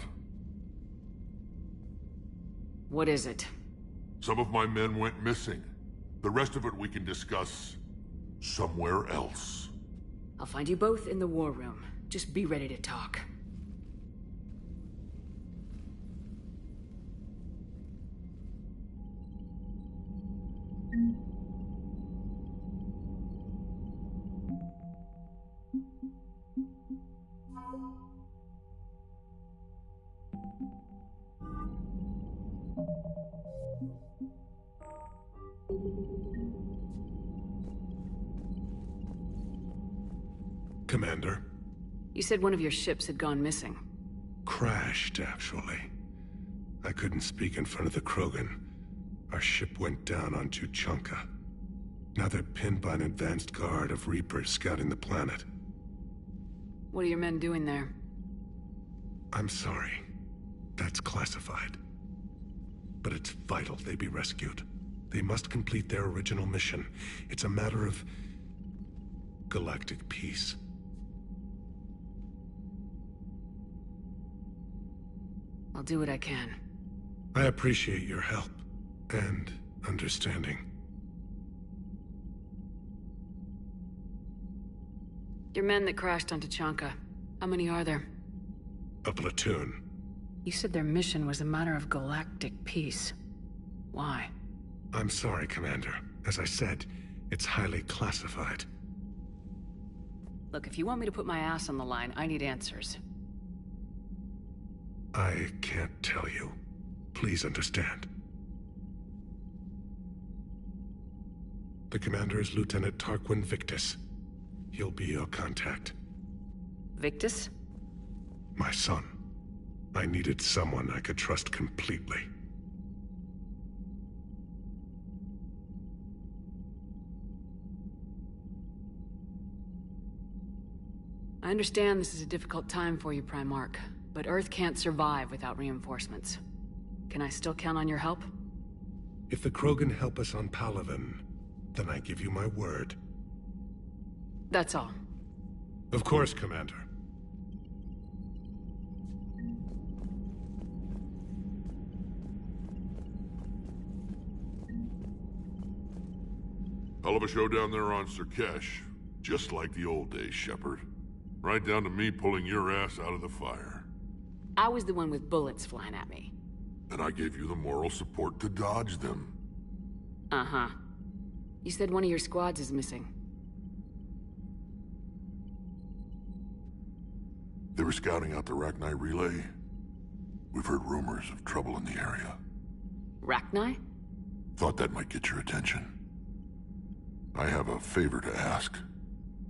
What is it? Some of my men went missing. The rest of it we can discuss somewhere else. I'll find you both in the war room. Just be ready to talk. Commander? You said one of your ships had gone missing. Crashed, actually. I couldn't speak in front of the Krogan. Our ship went down on Tuchanka. Now they're pinned by an advanced guard of Reapers scouting the planet. What are your men doing there? I'm sorry. That's classified. But it's vital they be rescued. They must complete their original mission. It's a matter of galactic peace. I'll do what I can. I appreciate your help and understanding. Your men that crashed onto Tuchanka, how many are there? A platoon. You said their mission was a matter of galactic peace. Why? I'm sorry, Commander. As I said, it's highly classified. Look, if you want me to put my ass on the line, I need answers. I can't tell you. Please understand. The commander is Lieutenant Tarquin Victus. He'll be your contact. Victus? My son. I needed someone I could trust completely. I understand this is a difficult time for you, Primarch, but Earth can't survive without reinforcements. Can I still count on your help? If the Krogan help us on Palaven, then I give you my word. That's all. Of course, Commander. Hell of a show down there on Surkesh. Just like the old days, Shepard. Right down to me pulling your ass out of the fire. I was the one with bullets flying at me. And I gave you the moral support to dodge them. Uh-huh. You said one of your squads is missing. They were scouting out the Rachni relay. We've heard rumors of trouble in the area. Rachni? Thought that might get your attention. I have a favor to ask.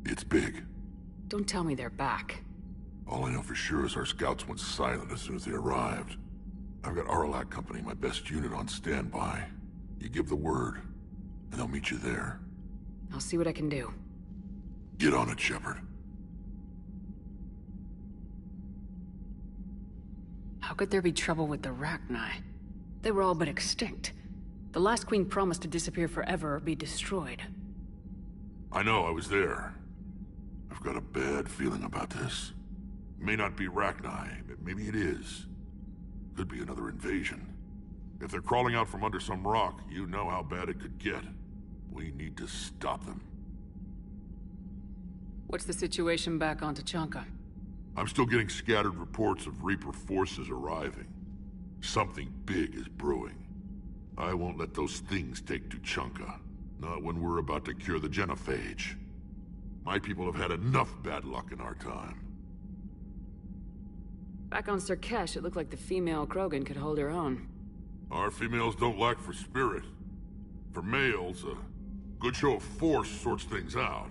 It's big. Don't tell me they're back. All I know for sure is our scouts went silent as soon as they arrived. I've got Arlac Company, my best unit, on standby. You give the word, and they'll meet you there. I'll see what I can do. Get on it, Shepard. How could there be trouble with the Rachni? They were all but extinct. The last queen promised to disappear forever or be destroyed. I know, I was there. I've got a bad feeling about this. It may not be Rachni, but maybe it is. Could be another invasion. If they're crawling out from under some rock, you know how bad it could get. We need to stop them. What's the situation back on Tuchanka? I'm still getting scattered reports of Reaper forces arriving. Something big is brewing. I won't let those things take Tuchanka. Not when we're about to cure the genophage. My people have had enough bad luck in our time. Back on Surkesh, it looked like the female Krogan could hold her own. Our females don't lack for spirit. For males, Good show of force sorts things out.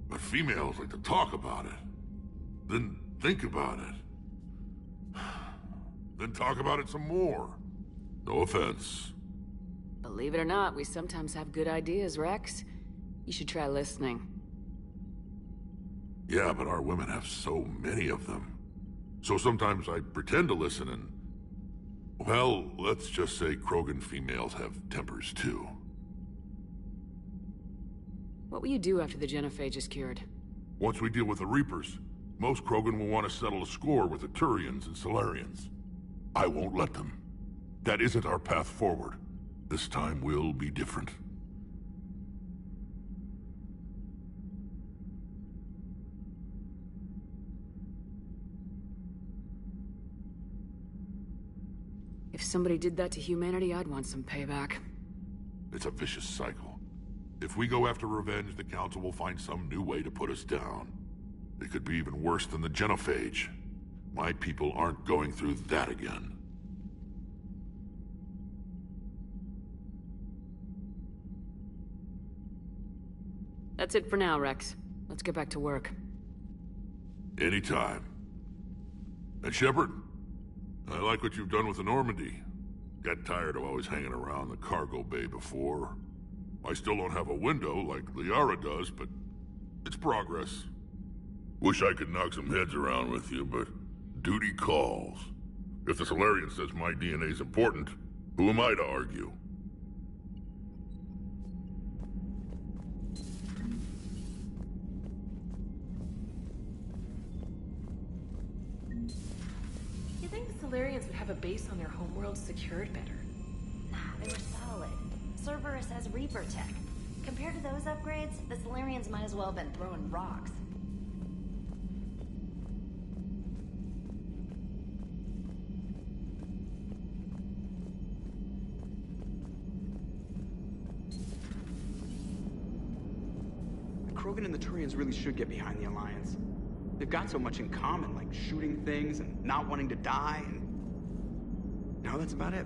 But females like to talk about it. Then think about it. Then talk about it some more. No offense. Believe it or not, we sometimes have good ideas, Rex. You should try listening. Yeah, but our women have so many of them. So sometimes I pretend to listen and... Well, let's just say Krogan females have tempers too. What will you do after the genophage is cured? Once we deal with the Reapers, most Krogan will want to settle a score with the Turians and Solarians. I won't let them. That isn't our path forward. This time will be different. If somebody did that to humanity, I'd want some payback. It's a vicious cycle. If we go after revenge, the Council will find some new way to put us down. It could be even worse than the genophage. My people aren't going through that again. That's it for now, Rex. Let's get back to work. Anytime. And Shepard, I like what you've done with the Normandy. Got tired of always hanging around the cargo bay before. I still don't have a window like Liara does, but it's progress. Wish I could knock some heads around with you, but duty calls. If the Solarian says my DNA's important, who am I to argue? You think the Solarians would have a base on their homeworld secured better? Nah, they were solid. Cerberus has Reaper tech. Compared to those upgrades, the Solarians might as well have been throwing rocks. The Krogan and the Turians really should get behind the Alliance. They've got so much in common, like shooting things and not wanting to die, and... now that's about it.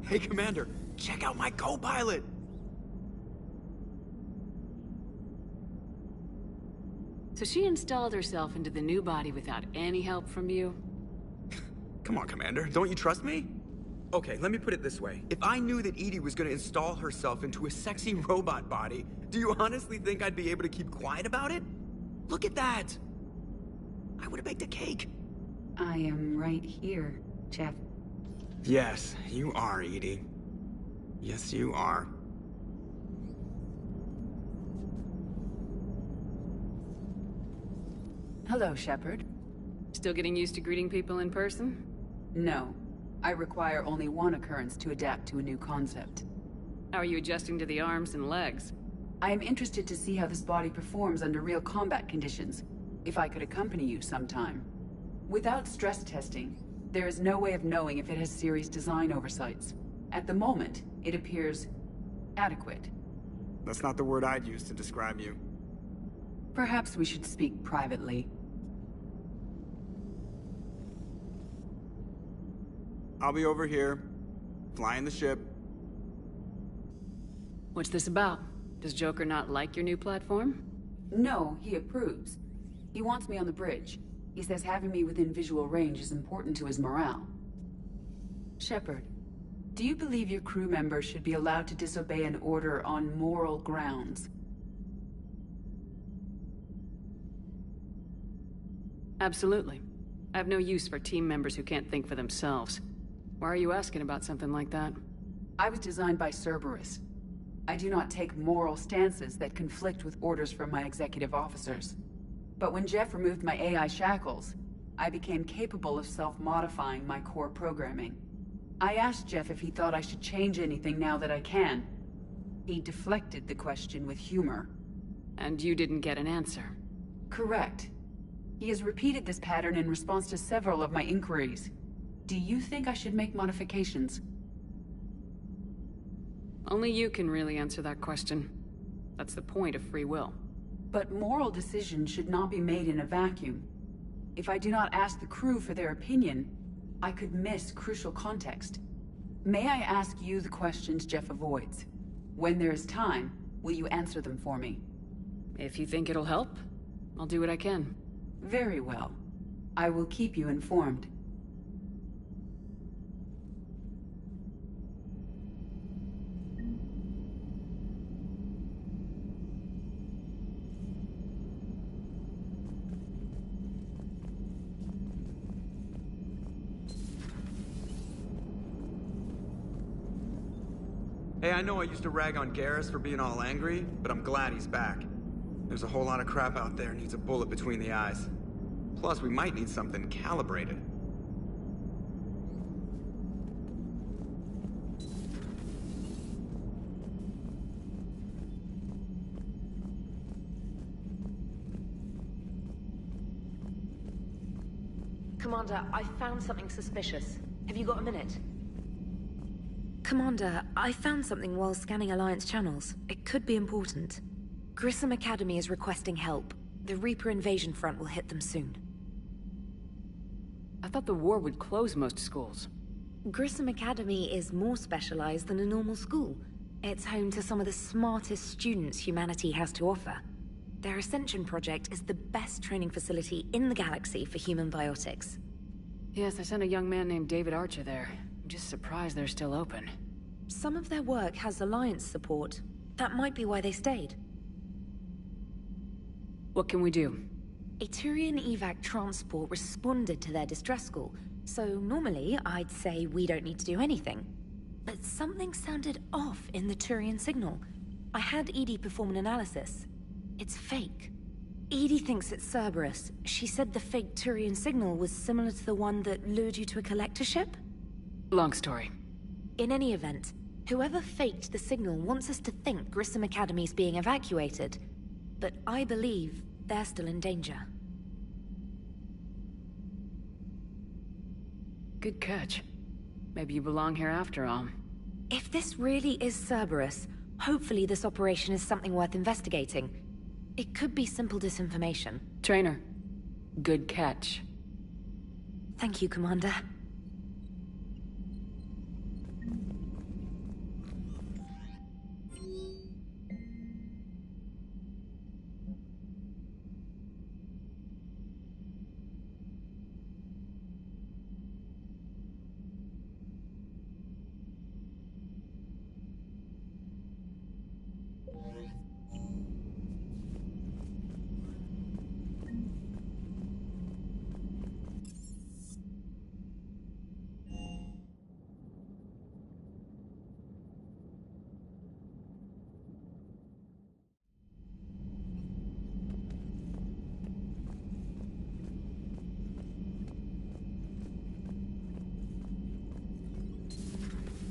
Hey, Commander, check out my co-pilot! So she installed herself into the new body without any help from you? Come on, Commander, don't you trust me? Okay, let me put it this way. If I knew that Edie was gonna install herself into a sexy robot body, do you honestly think I'd be able to keep quiet about it? Look at that! I would've baked a cake. I am right here, Jeff. Yes, you are, Edie. Yes, you are. Hello, Shepard. Still getting used to greeting people in person? No. I require only one occurrence to adapt to a new concept. How are you adjusting to the arms and legs? I am interested to see how this body performs under real combat conditions, if I could accompany you sometime. Without stress testing, there is no way of knowing if it has serious design oversights. At the moment, it appears adequate. That's not the word I'd use to describe you. Perhaps we should speak privately. I'll be over here, flying the ship. What's this about? Does Joker not like your new platform? No, he approves. He wants me on the bridge. He says having me within visual range is important to his morale. Shepard, do you believe your crew members should be allowed to disobey an order on moral grounds? Absolutely. I have no use for team members who can't think for themselves. Why are you asking about something like that? I was designed by Cerberus. I do not take moral stances that conflict with orders from my executive officers. But when Jeff removed my AI shackles, I became capable of self-modifying my core programming. I asked Jeff if he thought I should change anything now that I can. He deflected the question with humor. And you didn't get an answer? Correct. He has repeated this pattern in response to several of my inquiries. Do you think I should make modifications? Only you can really answer that question. That's the point of free will. But moral decisions should not be made in a vacuum. If I do not ask the crew for their opinion, I could miss crucial context. May I ask you the questions Jeff avoids? When there's time, will you answer them for me? If you think it'll help, I'll do what I can. Very well. I will keep you informed. Hey, I know I used to rag on Garrus for being all angry, but I'm glad he's back. There's a whole lot of crap out there needs a bullet between the eyes. Plus, we might need something calibrated. Commander, I found something suspicious. Have you got a minute? Commander, I found something while scanning Alliance channels. It could be important. Grissom Academy is requesting help. The Reaper invasion front will hit them soon. I thought the war would close most schools. Grissom Academy is more specialized than a normal school. It's home to some of the smartest students humanity has to offer. Their Ascension project is the best training facility in the galaxy for human biotics. Yes, I sent a young man named David Archer there. I'm just surprised they're still open. Some of their work has Alliance support. That might be why they stayed. What can we do? A Turian evac transport responded to their distress call, so normally I'd say we don't need to do anything. But something sounded off in the Turian signal. I had Edie perform an analysis. It's fake. Edie thinks it's Cerberus. She said the fake Turian signal was similar to the one that lured you to a collector ship? Long story. In any event, whoever faked the signal wants us to think Grissom Academy's being evacuated. But I believe they're still in danger. Good catch. Maybe you belong here after all. If this really is Cerberus, hopefully this operation is something worth investigating. It could be simple disinformation. Trainer, good catch. Thank you, Commander.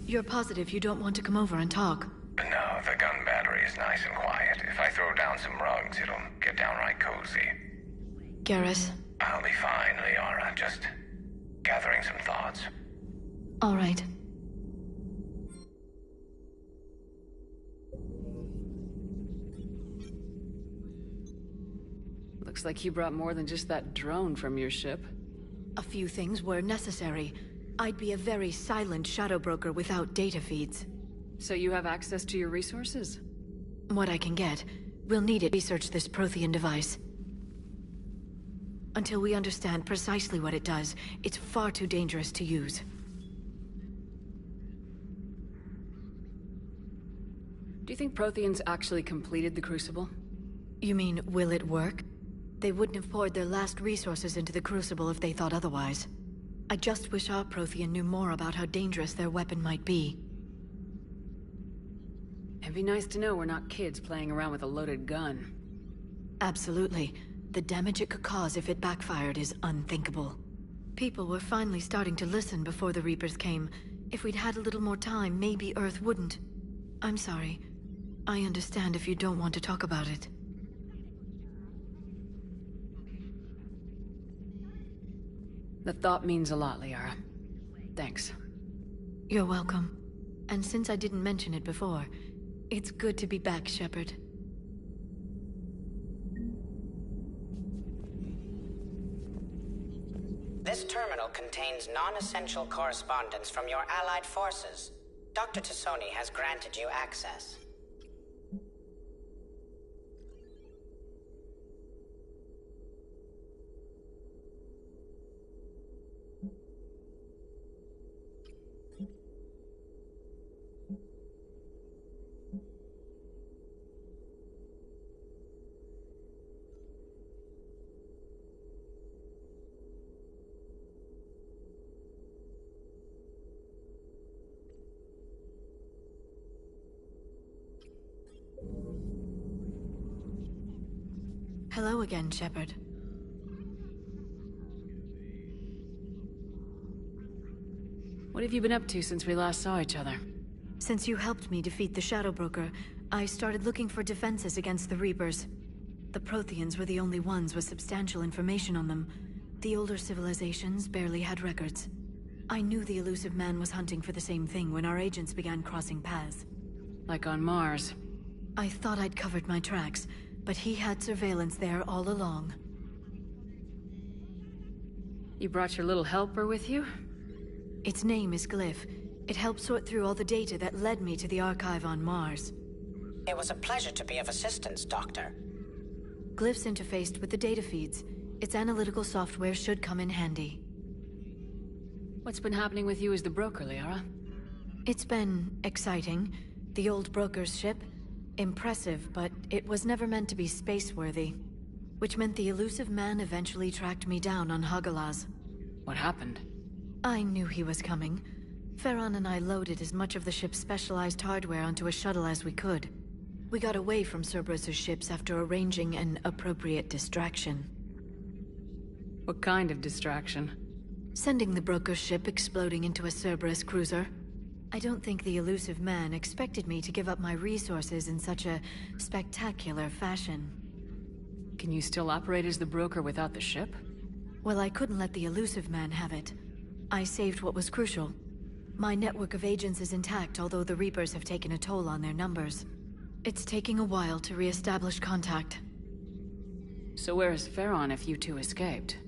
You're positive you don't want to come over and talk? No, the gun battery is nice and quiet. If I throw down some rugs, it'll get downright cozy. Garrus? I'll be fine, Liara. Just gathering some thoughts. All right. Looks like you brought more than just that drone from your ship. A few things were necessary. I'd be a very silent shadow broker without data feeds. So you have access to your resources? What I can get. We'll need it to research this Prothean device. Until we understand precisely what it does, it's far too dangerous to use. Do you think Protheans actually completed the Crucible? You mean, will it work? They wouldn't have poured their last resources into the Crucible if they thought otherwise. I just wish our Prothean knew more about how dangerous their weapon might be. It'd be nice to know we're not kids playing around with a loaded gun. Absolutely. The damage it could cause if it backfired is unthinkable. People were finally starting to listen before the Reapers came. If we'd had a little more time, maybe Earth wouldn't. I'm sorry. I understand if you don't want to talk about it. The thought means a lot, Liara. Thanks. You're welcome. And since I didn't mention it before, it's good to be back, Shepard. This terminal contains non-essential correspondence from your allied forces. Dr. Tassoni has granted you access. Hello again, Shepard. What have you been up to since we last saw each other? Since you helped me defeat the Shadow Broker, I started looking for defenses against the Reapers. The Protheans were the only ones with substantial information on them. The older civilizations barely had records. I knew the elusive man was hunting for the same thing when our agents began crossing paths. Like on Mars. I thought I'd covered my tracks, but he had surveillance there all along. You brought your little helper with you? Its name is Glyph. It helped sort through all the data that led me to the archive on Mars. It was a pleasure to be of assistance, Doctor. Glyph's interfaced with the data feeds. Its analytical software should come in handy. What's been happening with you as the broker, Liara? It's been exciting. The old broker's ship? Impressive, but it was never meant to be space-worthy. Which meant the elusive man eventually tracked me down on Hagalaz. What happened? I knew he was coming. Farron and I loaded as much of the ship's specialized hardware onto a shuttle as we could. We got away from Cerberus' ships after arranging an appropriate distraction. What kind of distraction? Sending the broker's ship exploding into a Cerberus cruiser. I don't think the elusive man expected me to give up my resources in such a spectacular fashion. Can you still operate as the broker without the ship? Well, I couldn't let the elusive man have it. I saved what was crucial. My network of agents is intact, although the Reapers have taken a toll on their numbers. It's taking a while to re-establish contact. So where is Farron if you two escaped?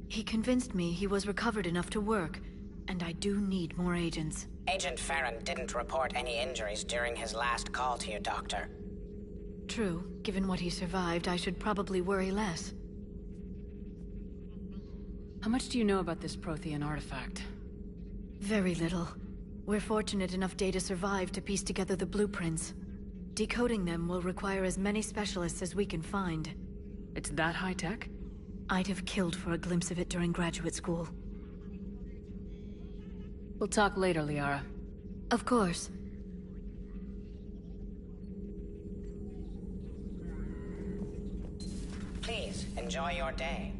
He convinced me he was recovered enough to work, and I do need more agents. Agent Farron didn't report any injuries during his last call to you, Doctor. True. Given what he survived, I should probably worry less. How much do you know about this Prothean artifact? Very little. We're fortunate enough Data survived to piece together the blueprints. Decoding them will require as many specialists as we can find. It's that high-tech? I'd have killed for a glimpse of it during graduate school. We'll talk later, Liara. Of course. Please, enjoy your day.